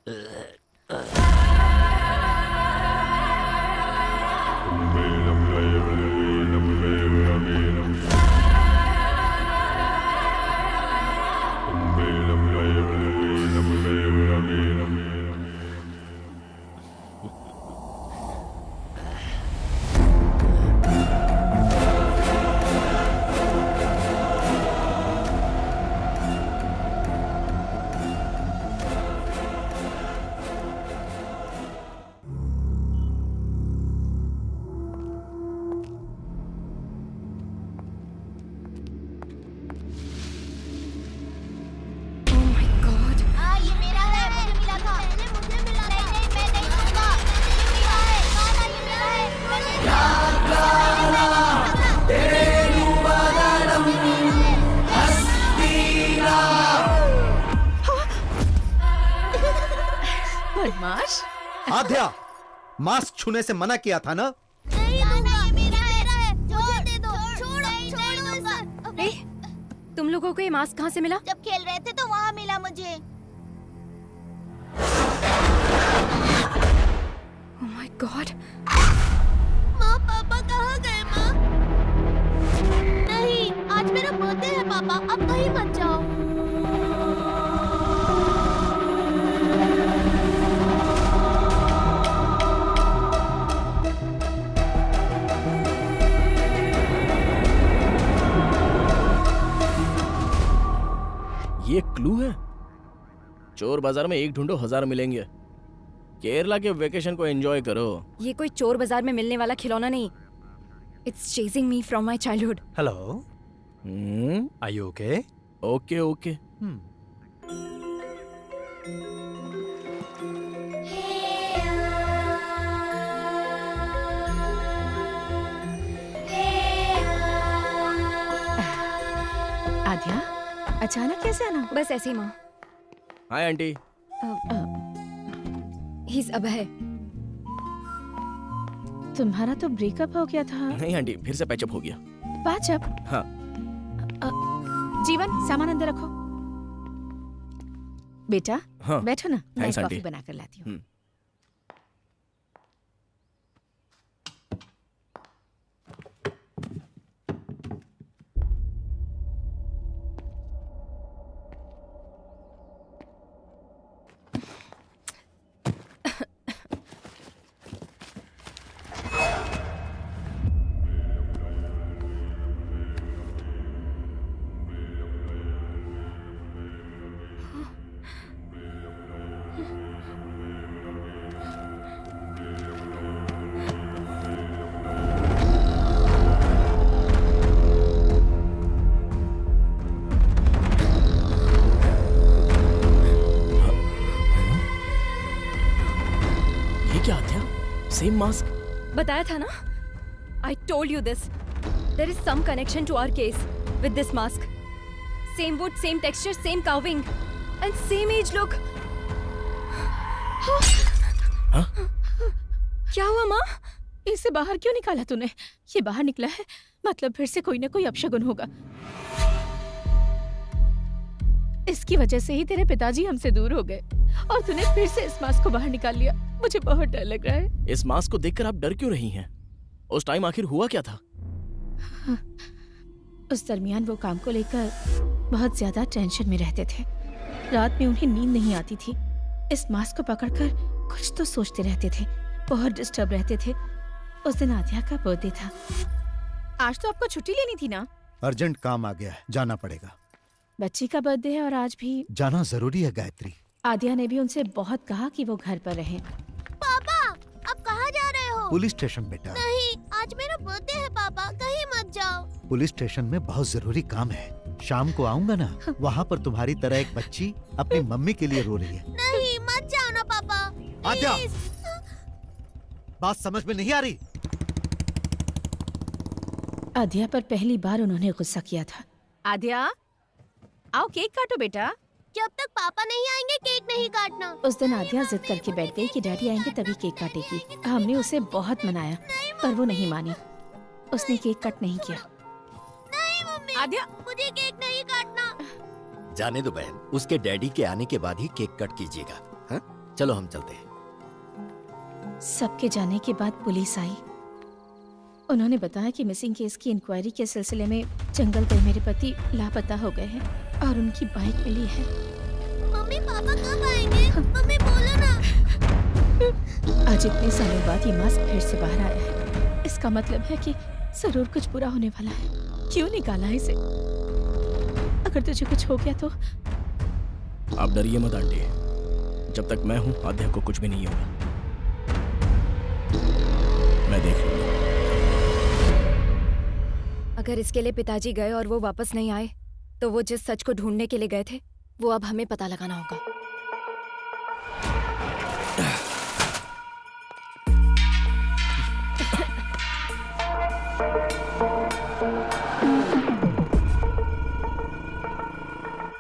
ये मेरा है, मुझे मिला था। मुझे मिला था। नहीं, मैं नहीं दूंगा। मुझे मिला है। ना, ये मेरा है। बदमाश। आध्या, मास्क छूने से मना किया था ना? नहीं दूंगा। ये मेरा है। मुझे दे दो। छोड़ो इसे। तुम लोगों को ये मास्क कहाँ से मिला? जब खेल रहे थे तो वहाँ मिला मुझे। Oh my God! माँ, पापा कहाँ गए माँ? नहीं, आज मेरा बर्थडे है पापा, अब कहीं मत जाओ। ये क्लू है। चोर बाजार में एक ढूंढो 1000 मिलेंगे। केरला के वेकेशन को एंजॉय करो। ये कोई चोर बाजार में मिलने वाला खिलौना नहीं। It's chasing me from my childhood. Hello, are you okay? Okay okay. आध्या, अचानक कैसे आना? बस ऐसे ही माँ। Hi aunty. He's अभय। तुम्हारा तो ब्रेकअप हो गया था। नहीं आंटी, फिर से पैचअप हो गया। पैचअप? हाँ। जीवन, सामान अंदर रखो। बेटा, हाँ। बैठो ना, मैं थैंक्स कॉफी आंटी। बना कर लाती हूँ। क्या आध्या? Same mask? बताया था ना? I told you this. There is some connection to our case with this mask. Same wood, same texture, same carving, and same age look. हाँ? क्या हुआ माँ? इसे बाहर क्यों निकाला तूने? ये बाहर निकला है, मतलब फिर से कोई ना कोई अपशगुन होगा। इसकी वजह से ही तेरे पिताजी हमसे दूर हो गए और तूने फिर से इस मास्क को बाहर निकाल लिया। मुझे बहुत डर लग रहा है। इस मास्क को देखकर आप डर क्यों रही हैं? उस टाइम आखिर हुआ क्या था? उस दरमियान वो काम को लेकर बहुत ज्यादा टेंशन में रहते थे। रात में उन्हें नींद नहीं आती थी। इस मास्क को पकड़कर कुछ तो सोचते रहते थे, बहुत डिस्टर्ब रहते थे। उस दिन आध्या का बर्थडे था। आज तो आपको छुट्टी लेनी थी ना? अर्जेंट काम आ गया है, जाना पड़ेगा। बच्ची का बर्थडे है और आज भी जाना जरूरी है गायत्री। आद्या ने भी उनसे बहुत कहा कि वो घर पर रहें। पापा, अब कहाँ जा रहे हो? पुलिस स्टेशन बेटा। नहीं, आज मेरा बर्थडे है पापा, कहीं मत जाओ। पुलिस स्टेशन में बहुत जरूरी काम है। शाम को आऊंगा ना, वहाँ पर तुम्हारी तरह एक बच्ची अपनी मम्मी के लिए रो रही है। नहीं, मत जाओ ना पापा। आद्या, प्लीज। बात समझ में नहीं आ रही? आद्या पर पहली बार उन्होंने गुस्सा किया था। आद्या, आओ केक काटो बेटा। जब तक पापा नहीं आएंगे केक नहीं काटना। उस दिन आद्या जिद करके बैठ गई कि डैडी आएंगे तभी केक काटेगी। हमने उसे बहुत मनाया पर वो नहीं मानी। उसने केक कट नहीं किया। नहीं मम्मी, आद्या, मुझे केक नहीं काटना। जाने दो बहन, उसके डैडी के आने के बाद ही केक कट कीजिएगा। हाँ? चलो हम चलते हैं। सबके जाने के बाद पुलिस आई। उन्होंने बताया कि मिसिंग केस की इंक्वायरी के सिलसिले में जंगल गए मेरे पति लापता हो गए हैं और उनकी बाइक मिली है। मम्मी पापा कब आएंगे? मम्मी बोलो ना। आज इतने सालों बाद ये मास्क फिर से बाहर आया है। इसका मतलब है कि जरूर कुछ बुरा होने वाला है। क्यों निकाला है इसे? अगर तुझे कुछ हो गया तो? आप डरिए मत आंटी, जब तक मैं हूँ आद्या को कुछ भी नहीं होगा। मैं देख लूंगा। अगर इसके लिए पिताजी गए और वो वापस नहीं आए तो वो जिस सच को ढूंढने के लिए गए थे वो अब हमें पता लगाना होगा।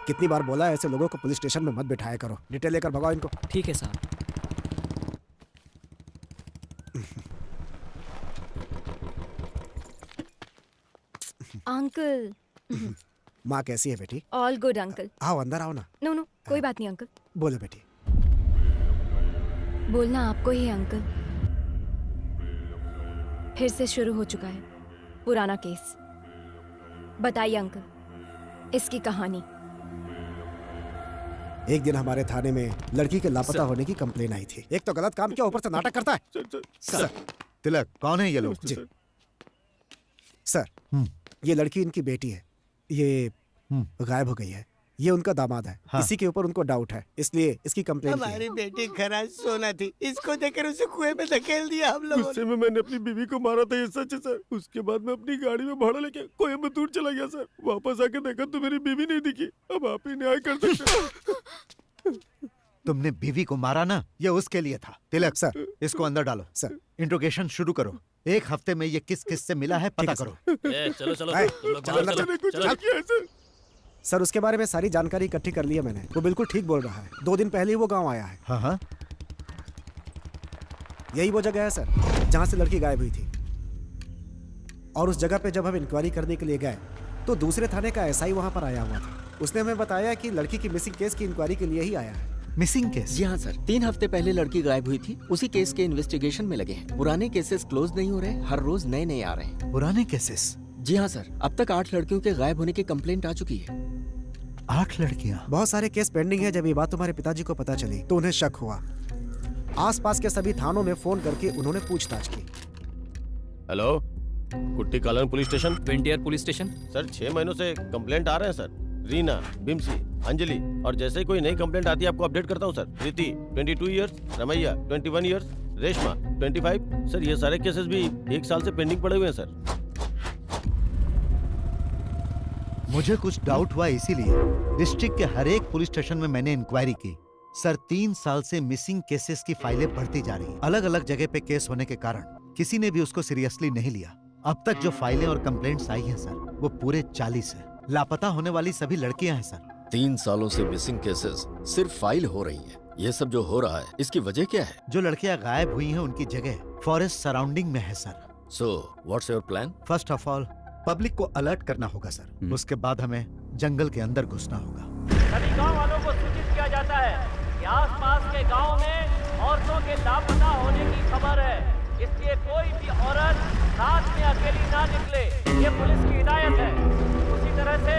कितनी बार बोला है ऐसे लोगों को पुलिस स्टेशन में मत बिठाया करो। डिटेल लेकर भगाओ इनको। ठीक है साहब। अंकल। माँ कैसी है बेटी? All good uncle. आओ अंदर आओ ना। नो नो कोई बात नहीं अंकल। बोलो बेटी। बोलना आपको ही है अंकल। फिर से शुरू हो चुका है पुराना केस। बताइए अंकल इसकी कहानी। एक दिन हमारे थाने में लड़की के लापता होने की कंप्लेन आई थी। एक तो गलत काम किया, ऊपर से नाटक करता है। सर तिलक कौन है ये लोग? जी सर, ये लड़की इनकी बेटी है। ये गायब हो गई है। ये उनका दामाद है। हाँ। इसी के ऊपर उनको डाउट है, इसलिए इसकी कंप्लेन की है। हमारी बेटी खरा सोना थी, इसको देखकर उसे कुएं में धकेल दिया हम लोगों गुस्से में मैंने अपनी बीवी को मारा था, ये सच है सर। उसके बाद मैं अपनी गाड़ी में भाड़ा लेके कोयम्बतूर चला गया सर। वापस आके देखा तो मेरी बीवी नहीं दिखी। अब आप ही न्याय कर सकते। तुमने बीवी को मारा ना, ये उसके लिए था। तिलक सर, इसको अंदर डालो। सर, इंट्रोगेशन शुरू करो। एक हफ्ते में ये किस किस से मिला है पता करो। चलो चलो आए, तुम लोग चलो बाहर अंदर चलो, चलो। चलो। सर उसके बारे में सारी जानकारी इकट्ठी कर ली है मैंने। वो बिल्कुल ठीक बोल रहा है। 2 दिन पहले ही वो गांव आया है। हाँ हाँ यही वो जगह है सर जहां से लड़की गायब हुई थी। और उस जगह पे जब हम इंक्वायरी करने के लिए गए तो दूसरे थाने का एसआई वहां पर आया हुआ था। उसने हमें बताया कि लड़की की मिसिंग केस की इंक्वायरी के लिए ही आया है। Missing case? जी हाँ सर, 3 हफ्ते पहले लड़की गायब हुई थी। उसी केस के इन्वेस्टिगेशन में लगे हैं। पुराने केसेस क्लोज नहीं हो रहे, हर रोज नए नए आ रहे हैं। पुराने केसेस? जी हाँ सर, अब तक 8 लड़कियों के गायब होने की कंप्लेंट आ चुकी है। 8 लड़कियां? बहुत सारे केस पेंडिंग है। जब ये बात तुम्हारे पिताजी को पता चली तो उन्हें शक हुआ। आसपास के सभी थानों में फोन करके उन्होंने पूछताछ की। Hello, Kutti Kalan police station? पेंटियर पुलिस स्टेशन। सर 6 महीनों से कंप्लेंट आ रहे हैं सर। रीना, बिम्सी, अंजलि, और जैसे ही कोई नई कंप्लेंट आती है आपको अपडेट करता हूँ sir. Preeti 22 years, Ramaiah 21 years, Reshma 25। Sir ये सारे केसेस भी 1 साल से पेंडिंग पड़े हुए हैं सर। मुझे कुछ डाउट हुआ, इसीलिए डिस्ट्रिक्ट के हर एक पुलिस स्टेशन में मैंने इंक्वायरी की। सर 3 साल से मिसिंग केसेस की फाइलें बढ़ती जा रही हैं। अलग अलग जगह पे केस होने के कारण किसी ने भी उसको सीरियसली नहीं लिया। अब तक जो फाइलें और कंप्लेंट्स आई हैं सर, वो पूरे 40 है। लापता होने वाली सभी लड़कियां हैं सर। 3 सालों से मिसिंग केसेस सिर्फ फाइल हो रही हैं। ये सब जो हो रहा है इसकी वजह क्या है? जो लड़कियां गायब हुई हैं उनकी जगह फॉरेस्ट सराउंडिंग में है sir. So what's your plan? First of all public को अलर्ट करना होगा सर। उसके बाद हमें जंगल के अंदर घुसना होगा। सभी गांव वालों को सूचित किया जाता है कि आसपास के गांव में औरतों के लापता होने की खबर है, इसलिए कोई भी औरत रात में अकेली ना निकले, ये पुलिस की हिदायत है। उसी तरह से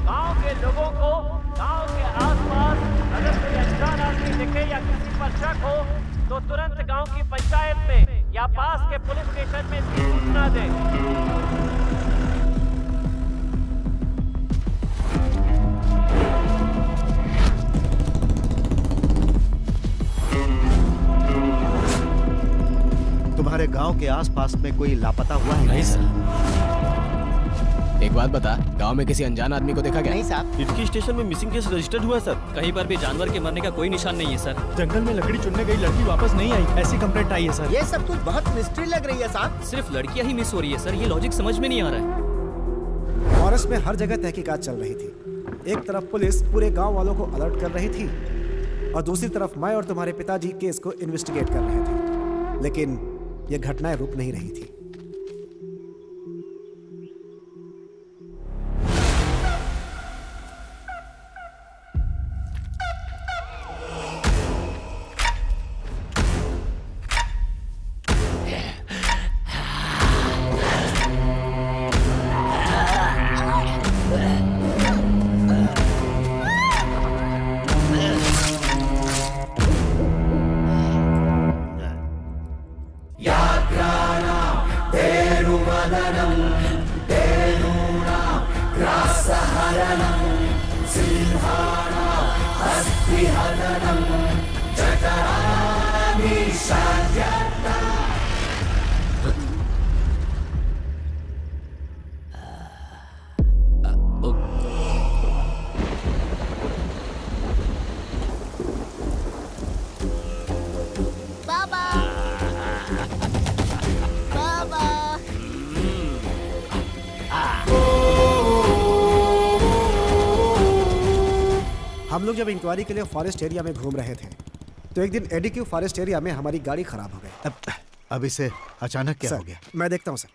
गांव के लोगों को गांव के आसपास अगर कोई अनजान आदमी दिखे या किसी पर शक हो तो तुरंत गांव की पंचायत में या पास के पुलिस स्टेशन में इसकी सूचना दें। तुम्हारे गांव के आसपास में कोई लापता हुआ है? नहीं सर। एक बात बता, गांव में किसी अनजान आदमी को देखा क्या? नहीं साहब। इटकी स्टेशन में मिसिंग केस रजिस्टर्ड हुआ है सर। कहीं पर भी जानवर के मरने का कोई निशान नहीं है सर। जंगल में लकड़ी चुनने गई लड़की वापस नहीं आई, ऐसी कंप्लेंट आई है सर। ये सब कुछ बहुत मिस्ट्री लग रही है साहब। सिर्फ लड़कियां ही मिस हो रही है सर, ये लॉजिक समझ में नहीं आ रहा है। फॉरेस्ट में हर जगह तहकीकात चल रही थी। एक तरफ पुलिस पूरे गांव वालों को अलर्ट कर रही थी और दूसरी तरफ मैं और तुम्हारे पिताजी केस को इन्वेस्टिगेट कर रहे थे। लेकिन ये घटनाएं रुक नहीं रही थी। हम लोग जब इंक्वायरी के लिए फॉरेस्ट एरिया में घूम रहे थे तो एक दिन एडीक्यू फॉरेस्ट एरिया में हमारी गाड़ी खराब हो गई। अब इसे अचानक क्या हो गया? मैं देखता हूँ सर।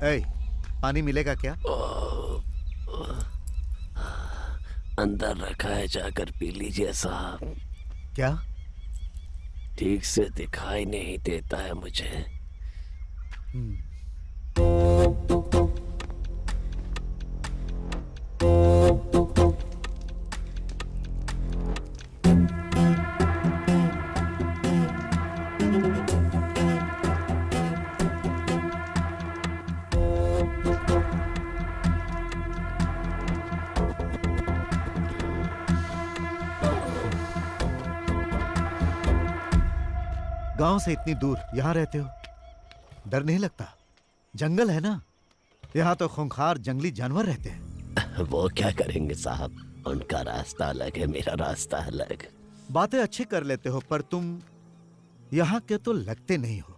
ए, पानी मिलेगा क्या? अंदर रखा है, जाकर पी लीजिए साहब। क्या? ठीक से दिखाई नहीं देता है मुझे। गांव से इतनी दूर यहाँ रहते हो, डर नहीं लगता? जंगल है ना, यहाँ तो खूंखार जंगली जानवर रहते हैं। वो क्या करेंगे साहब, उनका रास्ता अलग है, मेरा रास्ता अलग। बातें अच्छी कर लेते हो पर तुम यहाँ के तो लगते नहीं हो।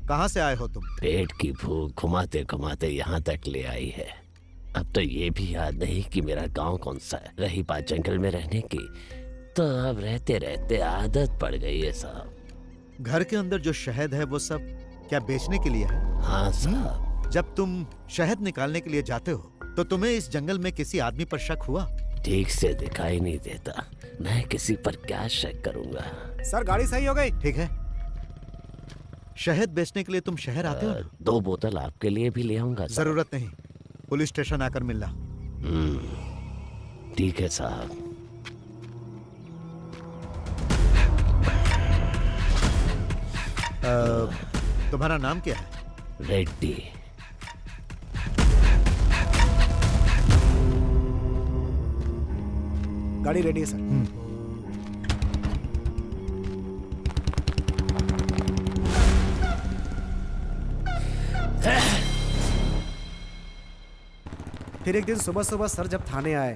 कहाँ से आए हो तुम? पेट की भूख घुमाते घुमाते यहाँ तक ले आई है। अब तो ये भी याद नहीं कि मेरा गांव कौन सा है। रही बात जंगल में रहने की, तो अब रहते रहते आदत पड़ गई है साहब। घर के अंदर जो शहद है वो सब क्या बेचने के लिए है? हाँ साहब। जब तुम शहद निकालने के लिए जाते हो तो तुम्हें इस जंगल में किसी आदमी पर शक हुआ? ठीक से दिखाई नहीं देता, मैं किसी पर क्या शक करूंगा। सर गाड़ी सही हो गई। ठीक है, शहद बेचने के लिए तुम शहर आते हो? 2 बोतल आपके लिए भी ले आऊंगा। जरूरत नहीं, पुलिस स्टेशन आकर मिलना। ठीक है साहब। तुम्हारा नाम क्या है? रेड्डी। गाड़ी रेडी है सर। फिर एक दिन सुबह सुबह सर जब थाने आए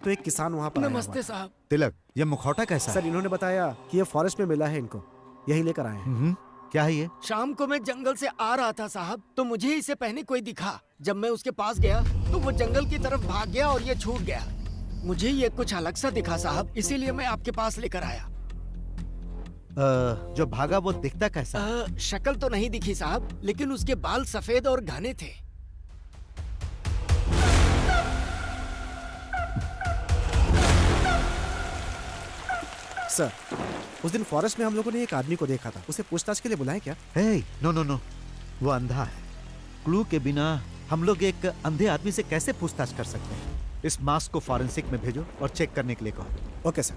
तो एक किसान वहाँ पर नमस्ते साहब। तिलक, ये मुखौटा कैसा है? सर इन्होंने बताया कि ये फॉरेस्ट में मिला है इनको, यही लेकर आए हैं। क्या है ये? शाम को मैं जंगल से आ रहा था साहब, तो मुझे इसे पहने कोई दिखा। जब मैं उसके पास गया तो वो जंगल की तरफ भाग गया और ये छूट गया। मुझे ये कुछ अलग सा दिखा साहब, इसीलिए मैं आपके पास लेकर आया। जो भागा वो दिखता कैसा? शक्ल तो नहीं दिखी साहब, लेकिन उसके बाल सफेद और घने थे। सर उस दिन फॉरेस्ट में हम लोगों ने एक आदमी को देखा था, उसे पूछताछ के लिए बुलाएं क्या? नो नो नो, वो अंधा है। क्लू के बिना हम लोग एक अंधे आदमी से कैसे पूछताछ कर सकते हैं? इस मास्क को फॉरेंसिक में भेजो और चेक करने के लिए कहो। Okay sir.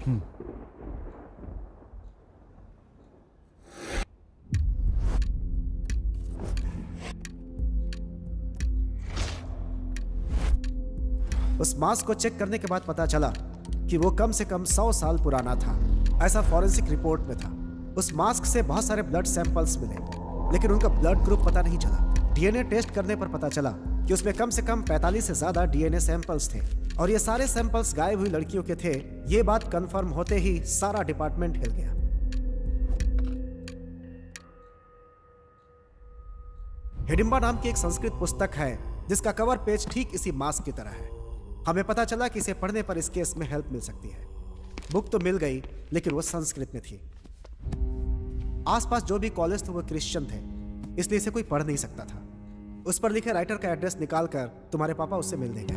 उस मास्क को चेक करने के बाद पता चला कि वो कम से कम 100 साल पुराना था, ऐसा फॉरेंसिक रिपोर्ट में था। उस मास्क से बहुत सारे ब्लड सैंपल्स मिले, लेकिन उनका ब्लड ग्रुप पता नहीं चला। डीएनए टेस्ट करने पर पता चला कि उसमें कम से कम 45 से ज्यादा डीएनए सैंपल्स थे, और ये सारे सैंपल्स गायब हुई लड़कियों के थे। ये बात कंफर्म होते ही सारा डिपार्टमेंट हिल गया। हिडिंबा नाम की एक संस्कृत पुस्तक है जिसका कवर पेज ठीक इसी मास्क की तरह है। हमें पता चला कि इसे पढ़ने पर इस केस में हेल्प मिल सकती है। बुक तो मिल गई, लेकिन वो संस्कृत में थी। आसपास जो भी कॉलेज थे वो क्रिश्चियन थे, इसलिए इसे कोई पढ़ नहीं सकता था। उस पर लिखे राइटर का एड्रेस निकालकर तुम्हारे पापा उससे मिल देंगे।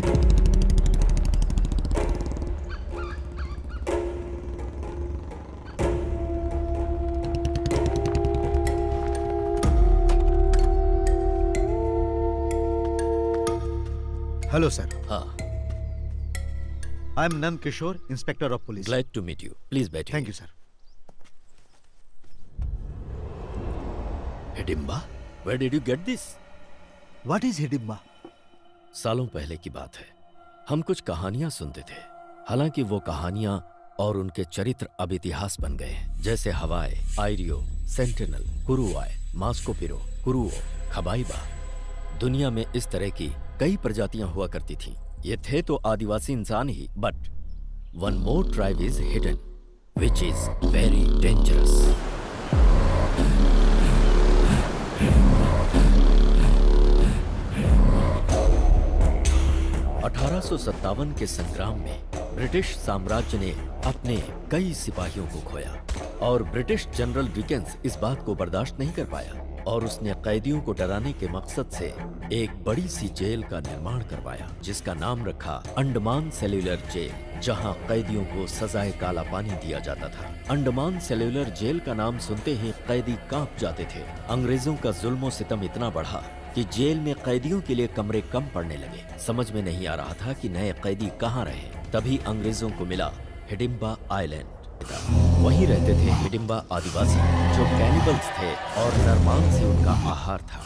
Hello sir. हाँ। I am Nand Kishore, inspector of police. Glad to meet you. Please बैठिए। Thank you sir. Hidimba, where did you get this? What is Hidimba? सालों पहले की बात है, हम कुछ कहानियां सुनते थे। हालांकि वो कहानियां और उनके चरित्र अब इतिहास बन गए हैं, जैसे हवाई, आयरियो, सेंटिनल, कुरुआय, मास्कोपिरो, कुरुओ, खबाइबा। दुनिया में इस तरह की कई प्रजातियां हुआ करती थीं। ये थे तो आदिवासी इंसान ही, but one more tribe is hidden, which is very dangerous. (1857) के संग्राम में ब्रिटिश साम्राज्य ने अपने कई सिपाहियों को खोया और ब्रिटिश जनरल डिकेंस इस बात को बर्दाश्त नहीं कर पाया और उसने कैदियों को डराने के मकसद से एक बड़ी सी जेल का निर्माण करवाया जिसका नाम रखा अंडमान सेल्यूलर जेल, जहां कैदियों को सजाए काला पानी दिया जाता था। अंडमान सेल्यूलर जेल का नाम सुनते ही कैदी कांप जाते थे। अंग्रेजों का जुल्म सितम इतना बढ़ा कि जेल में कैदियों के लिए कमरे कम पड़ने लगे। समझ में नहीं आ रहा था कि नए कैदी कहाँ रहे। तभी अंग्रेजों को मिला हिडिंबा आइलैंड। वहीं रहते थे हिडिंबा आदिवासी जो कैनिबल्स थे और नरमान से उनका आहार था।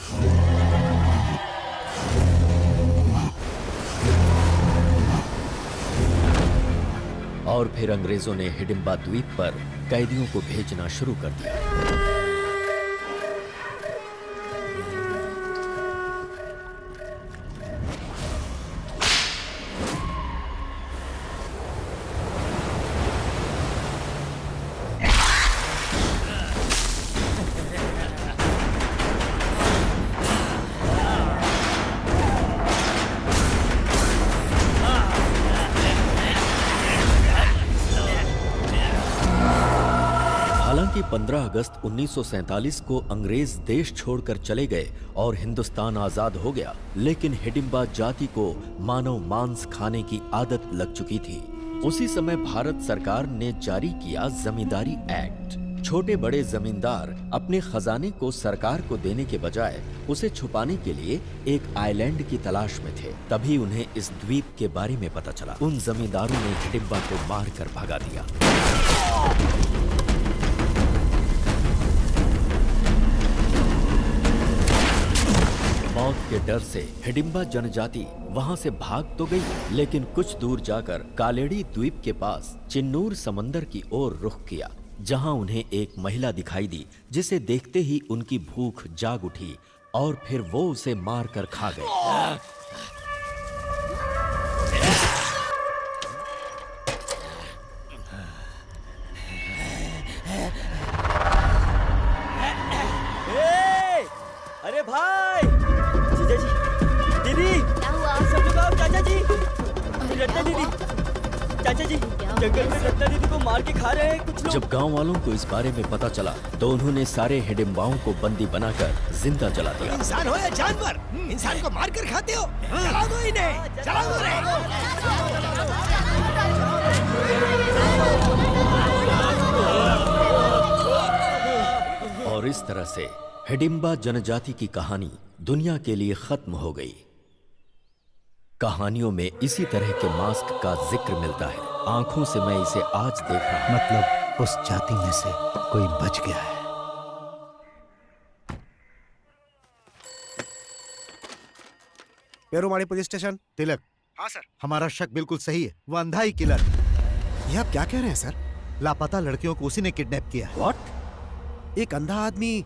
और फिर अंग्रेजों ने हिडिंबा द्वीप पर कैदियों को भेजना शुरू कर दिया। हालांकि 15 अगस्त 1947 को अंग्रेज देश छोड़कर चले गए और हिंदुस्तान आजाद हो गया, लेकिन हिडिंबा जाति को मानव मांस खाने की आदत लग चुकी थी। उसी समय भारत सरकार ने जारी किया जमींदारी एक्ट। छोटे बड़े जमींदार अपने खजाने को सरकार को देने के बजाय उसे छुपाने के लिए एक आइलैंड की तलाश में थे। तभी उन्हें इस द्वीप के बारे में पता चला। उन जमींदारों ने हिडिंबा को मारकर भगा दिया। मौत के डर से हिडिंबा जनजाति वहां से भाग तो गई, लेकिन कुछ दूर जाकर कालेड़ी द्वीप के पास चिन्नूर समंदर की ओर रुख किया, जहां उन्हें एक महिला दिखाई दी, जिसे देखते ही उनकी भूख जाग उठी और फिर वो उसे मारकर खा गए। अरे भाई, जीजा जी, दीदी, क्या हुआ? सब लोग आओ, चाचा जी, रत्ना दीदी, चाचा जी, जंगल में रत्ना दीदी को मार के खा रहे हैं कुछ लोग। जब गांव वालों को इस बारे में पता चला तो उन्होंने सारे हिडिंबाओं को बंदी बनाकर जिंदा जला दिया। इंसान हो या जानवर, इंसान को मार कर खाते हो? जला दो इन्हें, जला दो रे। और इस तरह से हिडिंबा जनजाति की कहानी दुनिया के लिए खत्म हो गई। कहानियों में इसी तरह के मास्क का जिक्र मिलता है। आंखों से मैं इसे आज देख रहा हूं। मतलब उस जाति में से कोई बच गया है। पेरुमाड़ी पुलिस स्टेशन। तिलक। हाँ सर। हमारा शक बिल्कुल सही है, वो अंधा ही किलर। ये आप क्या कह रहे हैं सर? लापता लड़कियों को उसी ने किडनैप किया है। व्हाट? एक अंधा आदमी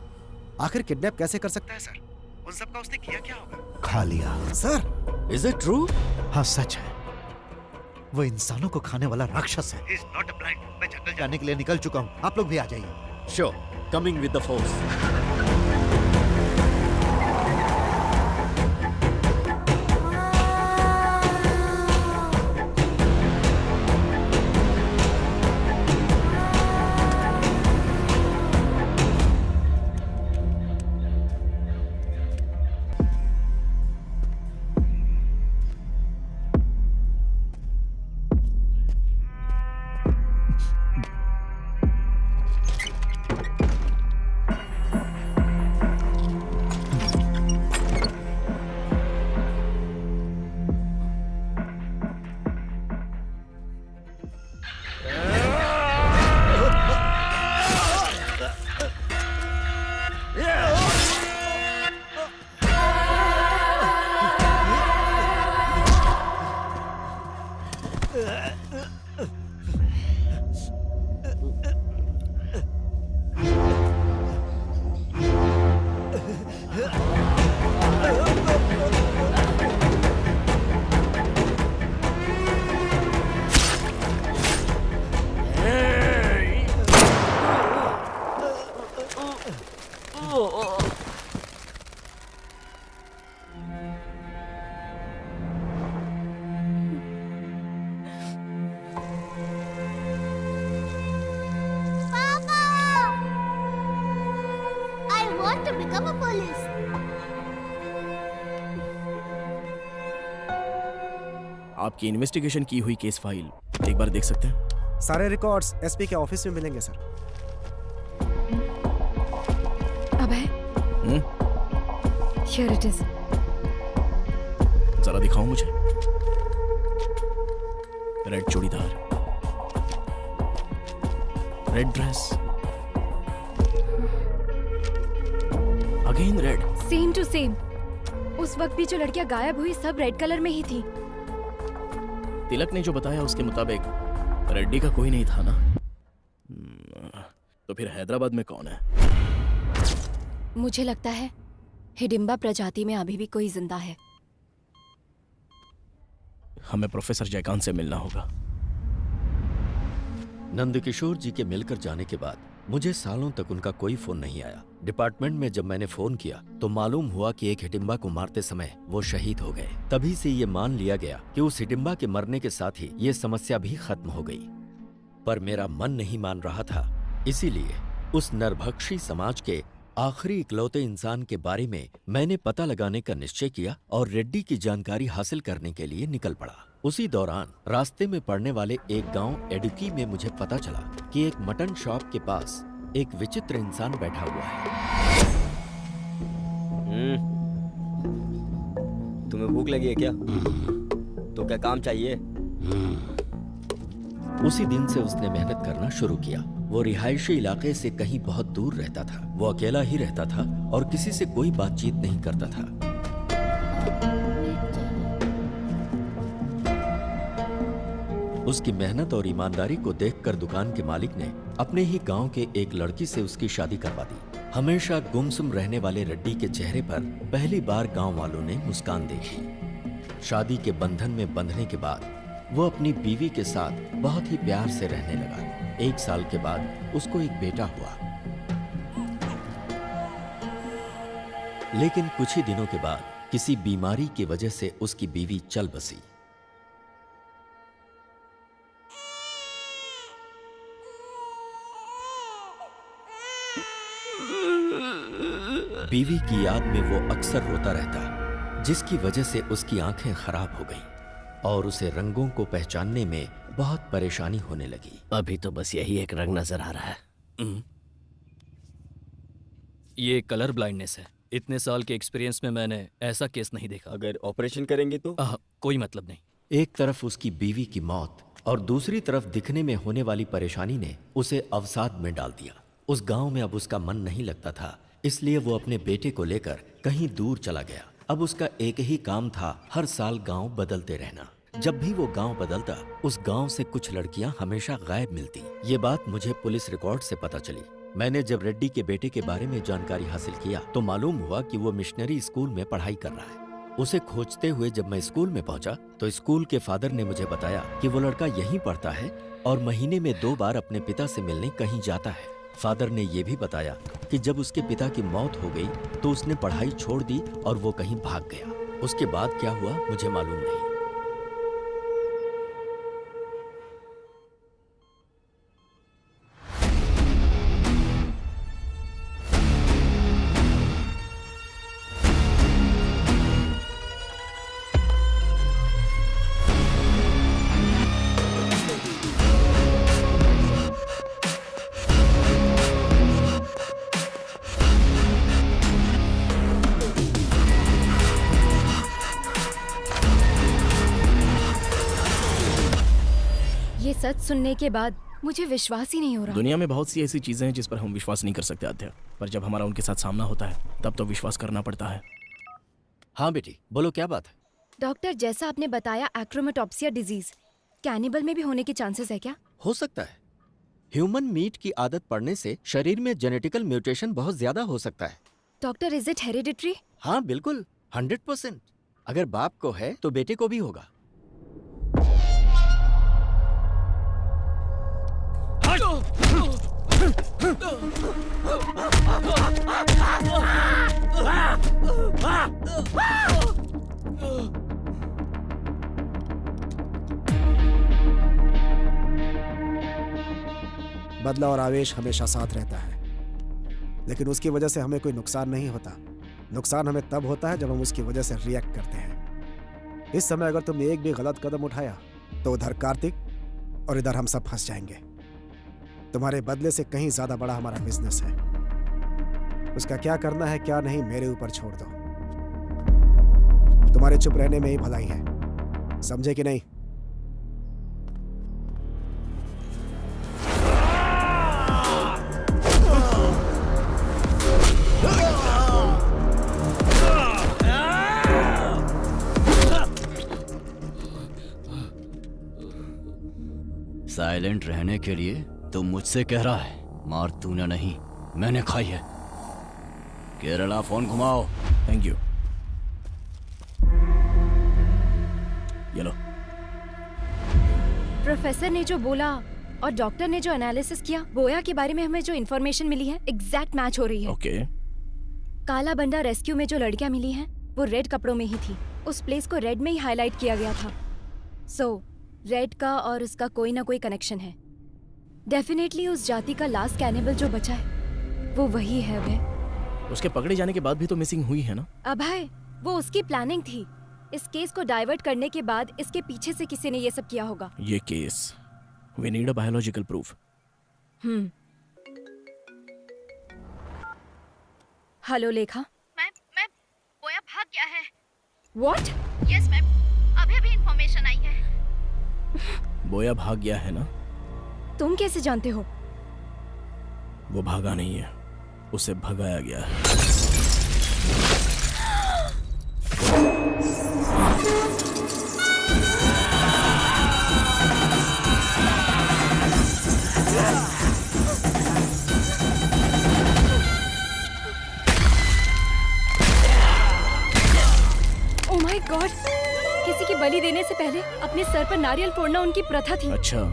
आखिर किडनैप कैसे कर सकता है सर? उन सब का उसने किया क्या होगा? खा लिया। Sir, is it true? हाँ सच है, वो इंसानों को खाने वाला राक्षस है। He's not a blind. मैं जंगल जाने के लिए निकल चुका हूँ, आप लोग भी आ जाइए। Sure, coming with the force. want to become a police. आपकी इन्वेस्टिगेशन की हुई केस फाइल एक बार देख सकते हैं? सारे रिकॉर्ड्स एसपी के ऑफिस में मिलेंगे sir. Abhay, here it is. जरा दिखाओ मुझे। Red churidar, red dress, again red. Same to same. उस वक्त भी जो लड़कियां गायब हुई सब रेड कलर में ही थी। तिलक ने जो बताया उसके मुताबिक रेड्डी का कोई नहीं था ना? तो फिर हैदराबाद में कौन है? मुझे लगता है हिडिंबा प्रजाति में अभी भी कोई जिंदा है। हमें प्रोफेसर जयकांत से मिलना होगा। नंदकिशोर जी के मिलकर जाने के बाद मुझे सालों तक उनका कोई फोन नहीं आया। डिपार्टमेंट में जब मैंने फोन किया तो मालूम हुआ कि एक हिडिंबा को मारते समय वो शहीद हो गए। तभी से ये मान लिया गया कि उस हिडिंबा के मरने के साथ ही ये समस्या भी खत्म हो गई। पर मेरा मन नहीं मान रहा था, इसीलिए उस नरभक्षी समाज के आखिरी इकलौते इंसान के बारे में मैंने पता लगाने का निश्चय किया और रेड्डी की जानकारी हासिल करने के लिए निकल पड़ा। उसी दौरान रास्ते में पड़ने वाले एक गांव एडुकी में मुझे पता चला कि एक मटन शॉप के पास एक विचित्र इंसान बैठा हुआ है। तुम्हें भूख लगी है क्या? तो क्या काम चाहिए? उसी दिन से उसने मेहनत करना शुरू किया। वो रिहायशी इलाके से कहीं बहुत दूर रहता था। वो अकेला ही रहता था और किसी से कोई बातचीत नहीं करता था। उसकी मेहनत और ईमानदारी को देखकर दुकान के मालिक ने अपने ही गांव के एक लड़की से उसकी शादी करवा दी। हमेशा गुमसुम रहने वाले रेड्डी के चेहरे पर पहली बार गांव वालों ने मुस्कान देखी। शादी के बंधन में बंधने के बाद वो अपनी बीवी के साथ बहुत ही प्यार से रहने लगा। 1 साल के बाद उसको एक बेटा हुआ। लेकिन कुछ ही दिनों के बाद किसी बीमारी की वजह से उसकी बीवी चल बसी। बीवी की याद में वो अक्सर रोता रहता, जिसकी वजह से उसकी आंखें खराब हो गईं और उसे रंगों को पहचानने में बहुत परेशानी होने लगी। अभी तो बस यही एक रंग नजर आ रहा है। ये कलर ब्लाइंडनेस है। इतने साल के एक्सपीरियंस में मैंने ऐसा केस नहीं देखा। अगर ऑपरेशन करेंगे तो? कोई मतलब नहीं। एक तरफ उसकी बीवी की मौत और दूसरी तरफ दिखने में होने वाली परेशानी ने उसे अवसाद में डाल दिया। उस गांव में अब उसका मन नहीं लगता था, इसलिए वो अपने बेटे को लेकर कहीं दूर चला गया। अब उसका एक ही काम था, हर साल गांव बदलते रहना। जब भी वो गांव बदलता, उस गांव से कुछ लड़कियां हमेशा गायब मिलती। ये बात मुझे पुलिस रिकॉर्ड से पता चली। मैंने जब रेड्डी के बेटे के बारे में जानकारी हासिल किया तो मालूम हुआ कि वो मिशनरी स्कूल में पढ़ाई कर रहा है। उसे खोजते हुए जब मैं स्कूल में पहुंचा तो स्कूल के फादर ने मुझे बताया कि वो लड़का यहीं पढ़ता है और महीने में 2 बार अपने पिता से मिलने कहीं जाता है। फादर ने ये भी बताया कि जब उसके पिता की मौत हो गई तो उसने पढ़ाई छोड़ दी और वो कहीं भाग गया। उसके बाद क्या हुआ मुझे मालूम नहीं। ये सच सुनने के बाद मुझे विश्वास ही नहीं हो रहा। दुनिया में बहुत सी ऐसी चीजें हैं जिस पर हम विश्वास नहीं कर सकते आद्या, पर जब हमारा उनके साथ सामना होता है तब तो विश्वास करना पड़ता है। हाँ बेटी, बोलो क्या बात है? डॉक्टर, जैसा आपने बताया एक्रोमेटोप्सिया डिजीज कैनिबल में भी होने के चांसेस है क्या? हो सकता है। ह्यूमन मीट की आदत पड़ने से शरीर में जेनेटिकल म्यूटेशन बहुत ज्यादा हो सकता है। Doctor, is it hereditary? हाँ बिल्कुल, 100%। अगर बाप को है तो बेटे को भी होगा। बदला और आवेश हमेशा साथ रहता है, लेकिन उसकी वजह से हमें कोई नुकसान नहीं होता। नुकसान हमें तब होता है जब हम उसकी वजह से रिएक्ट करते हैं। इस समय अगर तुमने एक भी गलत कदम उठाया तो उधर कार्तिक और इधर हम सब फंस जाएंगे। तुम्हारे बदले से कहीं ज्यादा बड़ा हमारा बिजनेस है। उसका क्या करना है क्या नहीं मेरे ऊपर छोड़ दो। तुम्हारे चुप रहने में ही भलाई है, समझे कि नहीं? साइलेंट रहने के लिए तू मुझसे कह रहा है? मार तूने नहीं, मैंने खाई है। केरला फोन घुमाओ। Thank you. ये लो। प्रोफेसर ने जो बोला और डॉक्टर ने जो एनालिसिस किया, बोया के बारे में हमें जो इन्फॉर्मेशन मिली है एग्जैक्ट मैच हो रही है। ओके। काला बंडा रेस्क्यू में जो लड़कियां मिली हैं वो रेड कपड़ों में ही थी। उस प्लेस को रेड में ही हाईलाइट किया गया था। सो रेड का और उसका कोई ना कोई कनेक्शन है। डेफिनेटली उस जाति का लास्ट कैनिबल जो बचा है वो वही है। अभय, उसके पकड़े जाने के बाद भी तो मिसिंग हुई है ना? अभय, वो उसकी प्लानिंग थी। इस केस को डाइवर्ट करने के बाद इसके पीछे से किसी ने ये सब किया होगा। ये case, we need a biological proof. Hello Lekha. Ma'am बोया भाग गया है। व्हाट? यस मैम, अभी अभी इंफॉर्मेशन आई है। बोया भाग गया है ना? तुम कैसे जानते हो? वो भागा नहीं है, उसे भगाया गया है। ओह माय गॉड! किसी की बलि देने से पहले अपने सर पर नारियल फोड़ना उनकी प्रथा थी। अच्छा।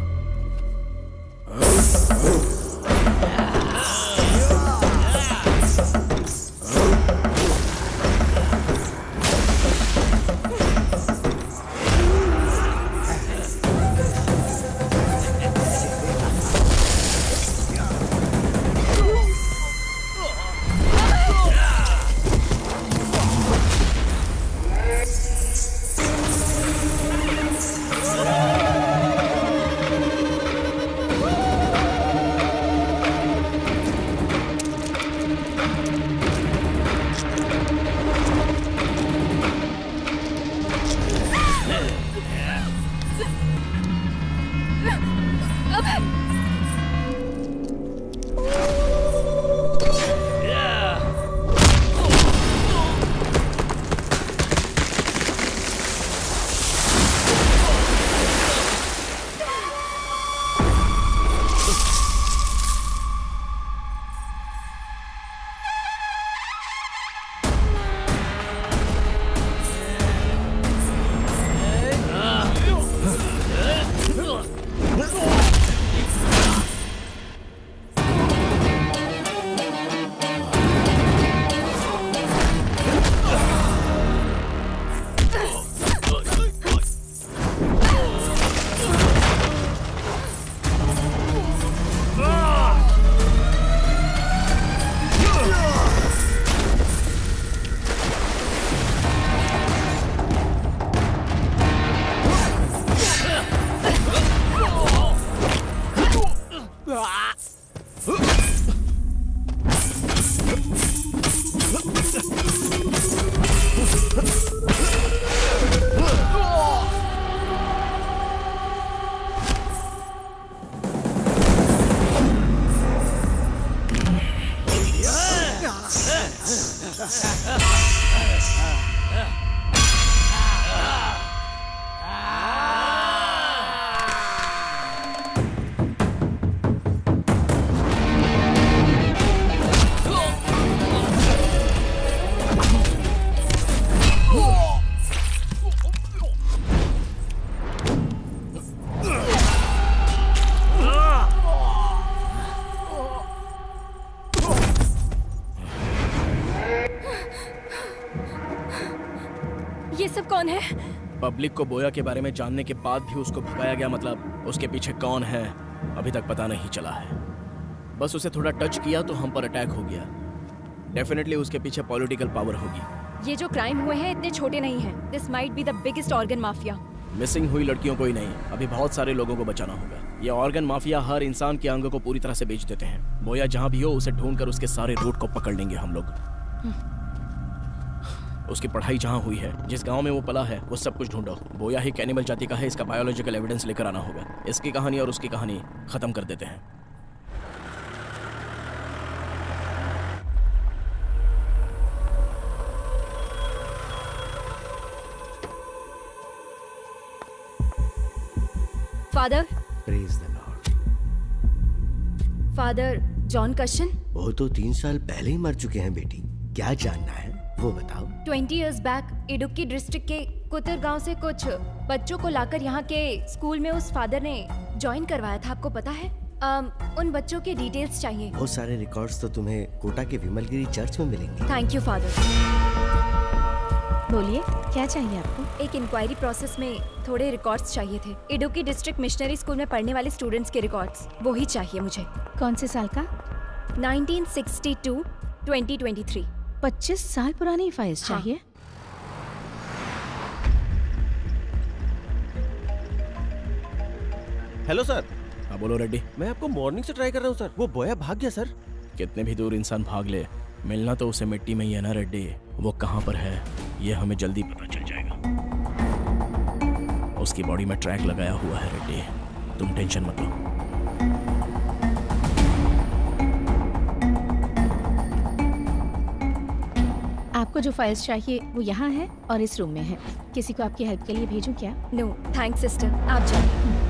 ये सब कौन है? पब्लिक को बोया के बारे में जानने के बाद भी उसको भगाया गया, मतलब उसके पीछे कौन है अभी तक पता नहीं चला है। बस उसे थोड़ा टच किया तो हम पर अटैक हो गया। डेफिनेटली उसके पीछे पॉलिटिकल पावर होगी। ये जो क्राइम हुए हैं इतने छोटे नहीं हैं। This might be the biggest organ mafia. Missing हुई लड़कियों को ही नहीं, अभी बहुत सारे लोगों को बचाना होगा। ये ऑर्गन माफिया हर इंसान के अंगों को पूरी तरह से बेच देते हैं। बोया जहाँ भी हो उसे ढूंढकर उसके सारे रूट को पकड़ लेंगे हम लोग। उसकी पढ़ाई जहाँ हुई है, जिस गांव में वो पला है, वो सब कुछ ढूंढो। बोया ही कैनिबल जाति का है, इसका बायोलॉजिकल एविडेंस लेकर आना होगा। इसकी कहानी और उसकी कहानी खत्म कर देते हैं। Father, praise the Lord. Father John कशन वो तो 3 साल पहले ही मर चुके हैं बेटी। क्या जानना है वो बताओ। 20 years बैक इडुक्की डिस्ट्रिक्ट के कुतर गांव से कुछ बच्चों को लाकर यहाँ के स्कूल में उस फादर ने ज्वाइन करवाया था, आपको पता है? उन बच्चों के डिटेल्स चाहिए। बहुत सारे रिकॉर्ड्स तो तुम्हें कोटा के विमलगिरी चर्च में मिलेंगे। Thank you father. बोलिए, क्या चाहिए आपको? एक इंक्वायरी प्रोसेस में थोड़े रिकॉर्ड्स चाहिए थे। इडुक्की डिस्ट्रिक्ट मिशनरी स्कूल में पढ़ने वाले स्टूडेंट्स के रिकॉर्ड्स, वो ही चाहिए मुझे। कौन से साल का? 1962 2023। 25 साल पुरानी फाइल्स हाँ। चाहिए। Hello sir. हाँ बोलो रेड्डी। मैं आपको मॉर्निंग से ट्राई कर रहा हूँ सर। वो बोया भाग गया सर। कितने भी दूर इंसान भाग ले, मिलना तो उसे मिट्टी में ही है ना रेड्डी। वो कहाँ पर है ये हमें जल्दी पता चल जाएगा। उसकी बॉडी में ट्रैक लगाया हुआ है रेड्डी, तुम टेंशन मत लो। आपको जो फाइल्स चाहिए वो यहाँ है और इस रूम में है। किसी को आपकी हेल्प के लिए भेजूं क्या? नो थैंक्स सिस्टर, आप जाइए।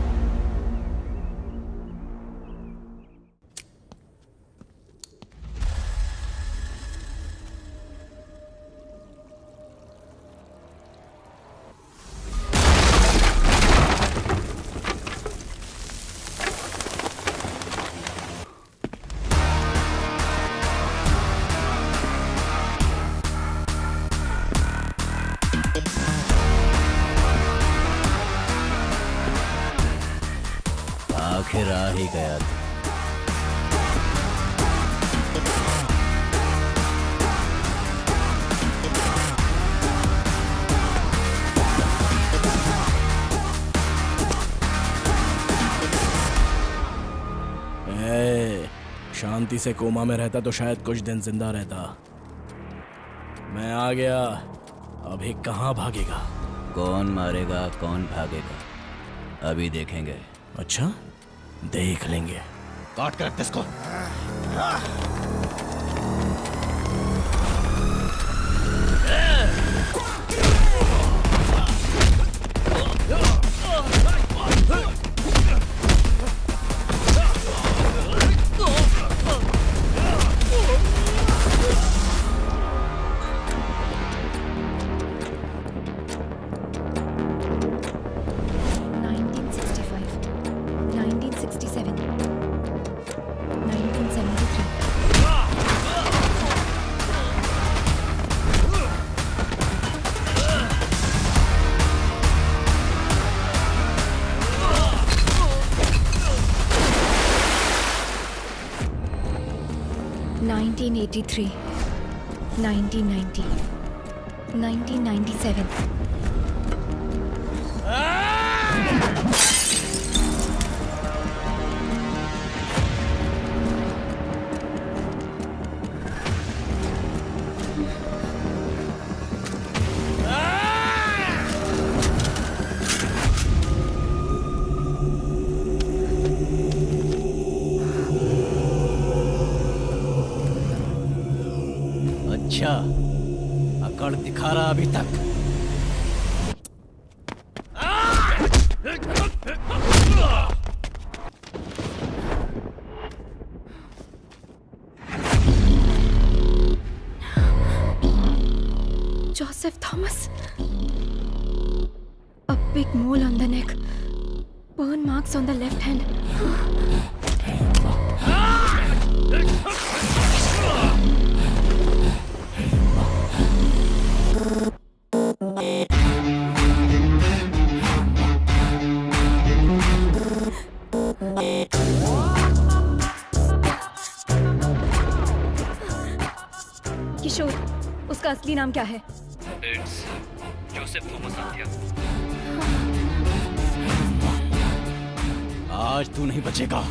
आखिर आ ही गया था। शांति से कोमा में रहता तो शायद कुछ दिन जिंदा रहता। मैं आ गया, अभी कहाँ भागेगा? कौन मारेगा कौन भागेगा अभी देखेंगे। अच्छा, देख लेंगे। काट कर इसको। $1983, 1990, 1997. अच्छा, अकड़ दिखा रहा अभी तक। Joseph Thomas. A big mole on the neck. Burn marks on the left hand. किशोर, उसका असली नाम क्या है? इट्स जोसेफ थॉमस आध्या। आज तू नहीं बचेगा।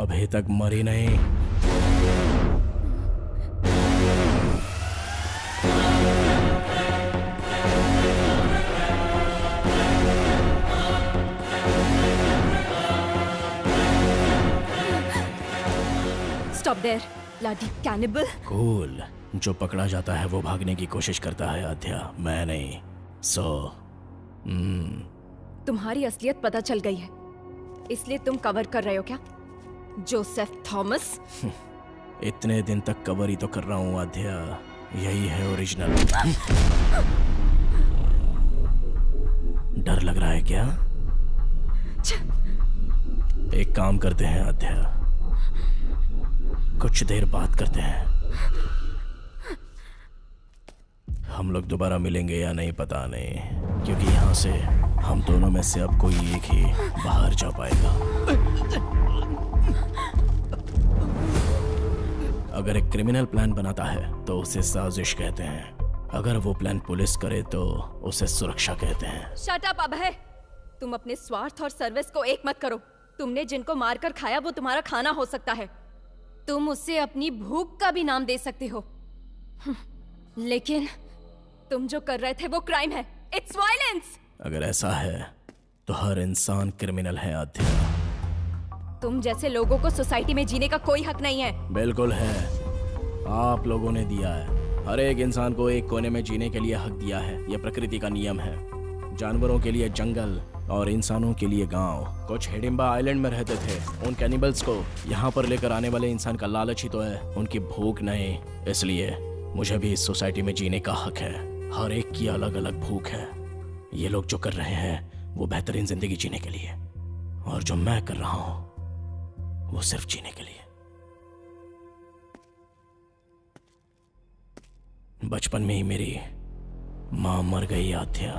अभी तक मरी नहीं। Stop there, bloody cannibal. Cool, जो पकड़ा जाता है वो भागने की कोशिश करता है आध्या, मैं नहीं। तुम्हारी असलियत पता चल गई है, इसलिए तुम कवर कर रहे हो क्या, जोसेफ थॉमस? इतने दिन तक कवर ही तो कर रहा हूँ आध्या, यही है ओरिजिनल। डर लग रहा है क्या? एक काम करते हैं आध्या, कुछ देर बात करते हैं। हम लोग दोबारा मिलेंगे या नहीं पता नहीं, क्योंकि यहाँ से हम दोनों में से अब कोई एक ही बाहर जा पाएगा। अगर एक क्रिमिनल प्लान बनाता है तो उसे साजिश कहते हैं, अगर वो प्लान पुलिस करे तो उसे सुरक्षा कहते हैं। शट अप अभय, तुम अपने स्वार्थ और सर्विस को एक मत करो। तुमने जिनको मारकर खाया वो तुम्हारा खाना हो सकता है, तुम उसे अपनी भूख का भी नाम दे सकते हो, लेकिन तुम जो कर रहे थे वो क्राइम है। It's violence. अगर ऐसा है तो हर इंसान क्रिमिनल है आध्या। तुम जैसे लोगों को सोसाइटी में जीने का कोई हक नहीं है। बिल्कुल है, आप लोगों ने दिया है। हर एक इंसान को एक कोने में जीने के लिए हक दिया है। यह प्रकृति का नियम है। जानवरों के लिए जंगल और इंसानों के लिए गांव। कुछ हिडिंबा आइलैंड में रहते थे। उन कैनिबल्स को यहाँ पर लेकर आने वाले इंसान का लालच ही तो है, उनकी भूख नहीं। इसलिए मुझे भी इस सोसाइटी में जीने का हक है। हर एक की अलग अलग भूख है। ये लोग जो कर रहे हैं वो बेहतरीन जिंदगी जीने के लिए, और जो मैं कर रहा हूं वो सिर्फ जीने के लिए। बचपन में ही मेरी मां मर गई आध्या।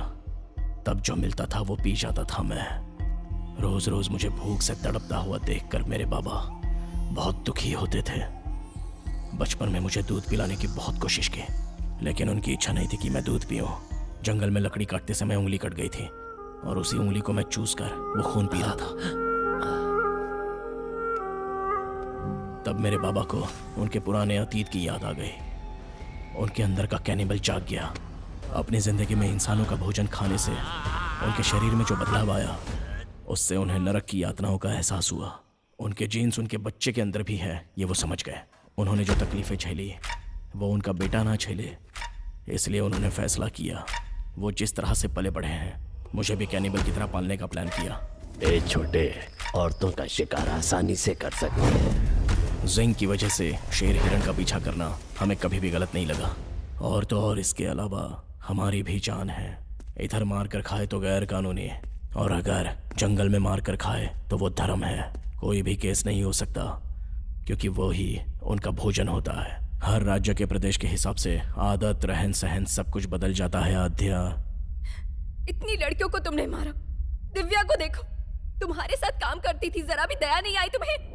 तब जो मिलता था वो पी जाता था मैं। रोज रोज मुझे भूख से तड़पता हुआ देखकर मेरे बाबा बहुत दुखी होते थे। बचपन में मुझे दूध पिलाने की बहुत कोशिश की, लेकिन उनकी इच्छा नहीं थी कि मैं दूध पीऊं। जंगल में लकड़ी काटते समय उंगली कट गई थी, और उसी उंगली को मैं चूस कर वो खून पी रहा था। तब मेरे बाबा को उनके पुराने अतीत की याद आ गई। उनके अंदर का कैनिबल जाग गया। अपनी जिंदगी में इंसानों का भोजन खाने से उनके शरीर में जो बदलाव आया, उससे उन्हें नरक की यातनाओं का एहसास हुआ। उनके जीन्स उनके बच्चे के अंदर भी है, ये वो समझ गए। उन्होंने जो तकलीफें झेली वो उनका बेटा ना झेले, इसलिए उन्होंने फैसला किया। वो जिस तरह से पले बढ़े हैं, मुझे भी कैनिबल की तरह पालने का प्लान किया। ए छोटे, औरतों का शिकार आसानी से कर सकते हैं। जिंग की वजह से शेर हिरण का पीछा करना हमें कभी भी गलत नहीं लगा। और तो और इसके अलावा हमारी भी जान है। इधर मार कर खाए तो गैर कानूनी, और अगर जंगल में मार कर खाए तो वो धर्म है। कोई भी केस नहीं हो सकता, क्योंकि वो ही उनका भोजन होता है। हर राज्य के प्रदेश के हिसाब से आदत, रहन सहन सब कुछ बदल जाता है आध्या। इतनी लड़कियों को तुमने मारा। दिव्या को देखो, तुम्हारे साथ काम करती थी, जरा भी दया नहीं आई तुम्हें?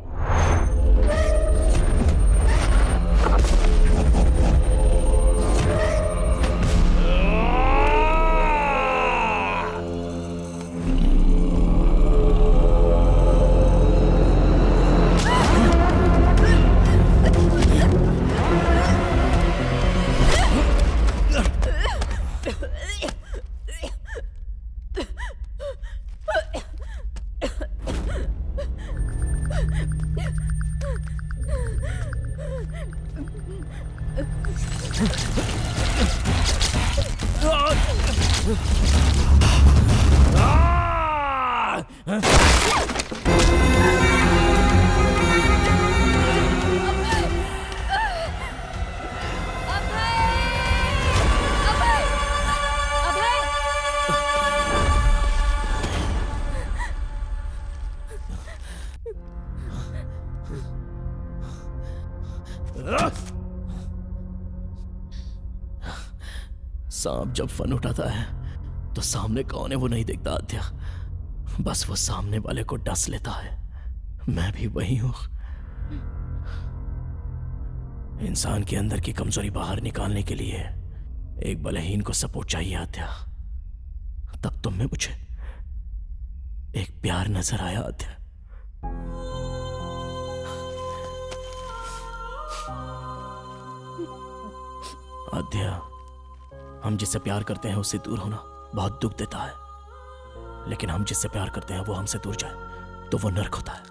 सांप जब फन उठाता है तो सामने कौन है वो नहीं देखता आध्या, बस वो सामने वाले को डस लेता है। मैं भी वही हूं। इंसान के अंदर की कमजोरी बाहर निकालने के लिए एक बलहीन को सपोर्ट चाहिए आध्या। तब तुम में मुझे एक प्यार नजर आया आध्या। आध्या, हम जिससे प्यार करते हैं उससे दूर होना बहुत दुख देता है, लेकिन हम जिससे प्यार करते हैं वो हमसे दूर जाए तो वो नर्क होता है।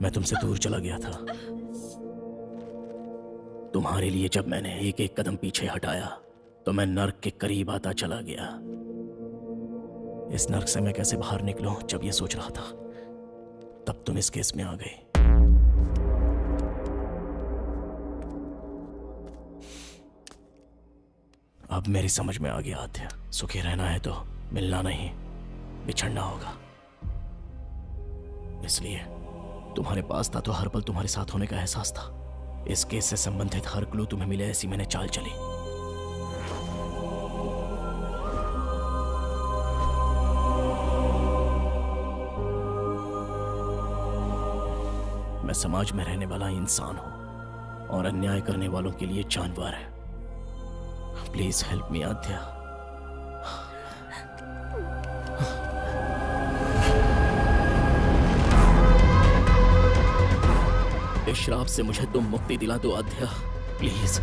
मैं तुमसे दूर चला गया था। तुम्हारे लिए जब मैंने एक एक कदम पीछे हटाया तो मैं नर्क के करीब आता चला गया। इस नर्क से मैं कैसे बाहर निकलूं जब ये सोच रहा था, तब तुम इस केस में आ गई। अब मेरी समझ में आ गया आध्या, सुखी रहना है तो मिलना नहीं, बिछड़ना होगा। इसलिए तुम्हारे पास था तो हर पल तुम्हारे साथ होने का एहसास था। इस केस से संबंधित हर क्लू तुम्हें मिले, ऐसी मैंने चाल चली। मैं समाज में रहने वाला इंसान हूं और अन्याय करने वालों के लिए जानवर है। प्लीज हेल्प मी आद्या। इस श्राप से मुझे तुम मुक्ति दिला दो आद्या, प्लीज।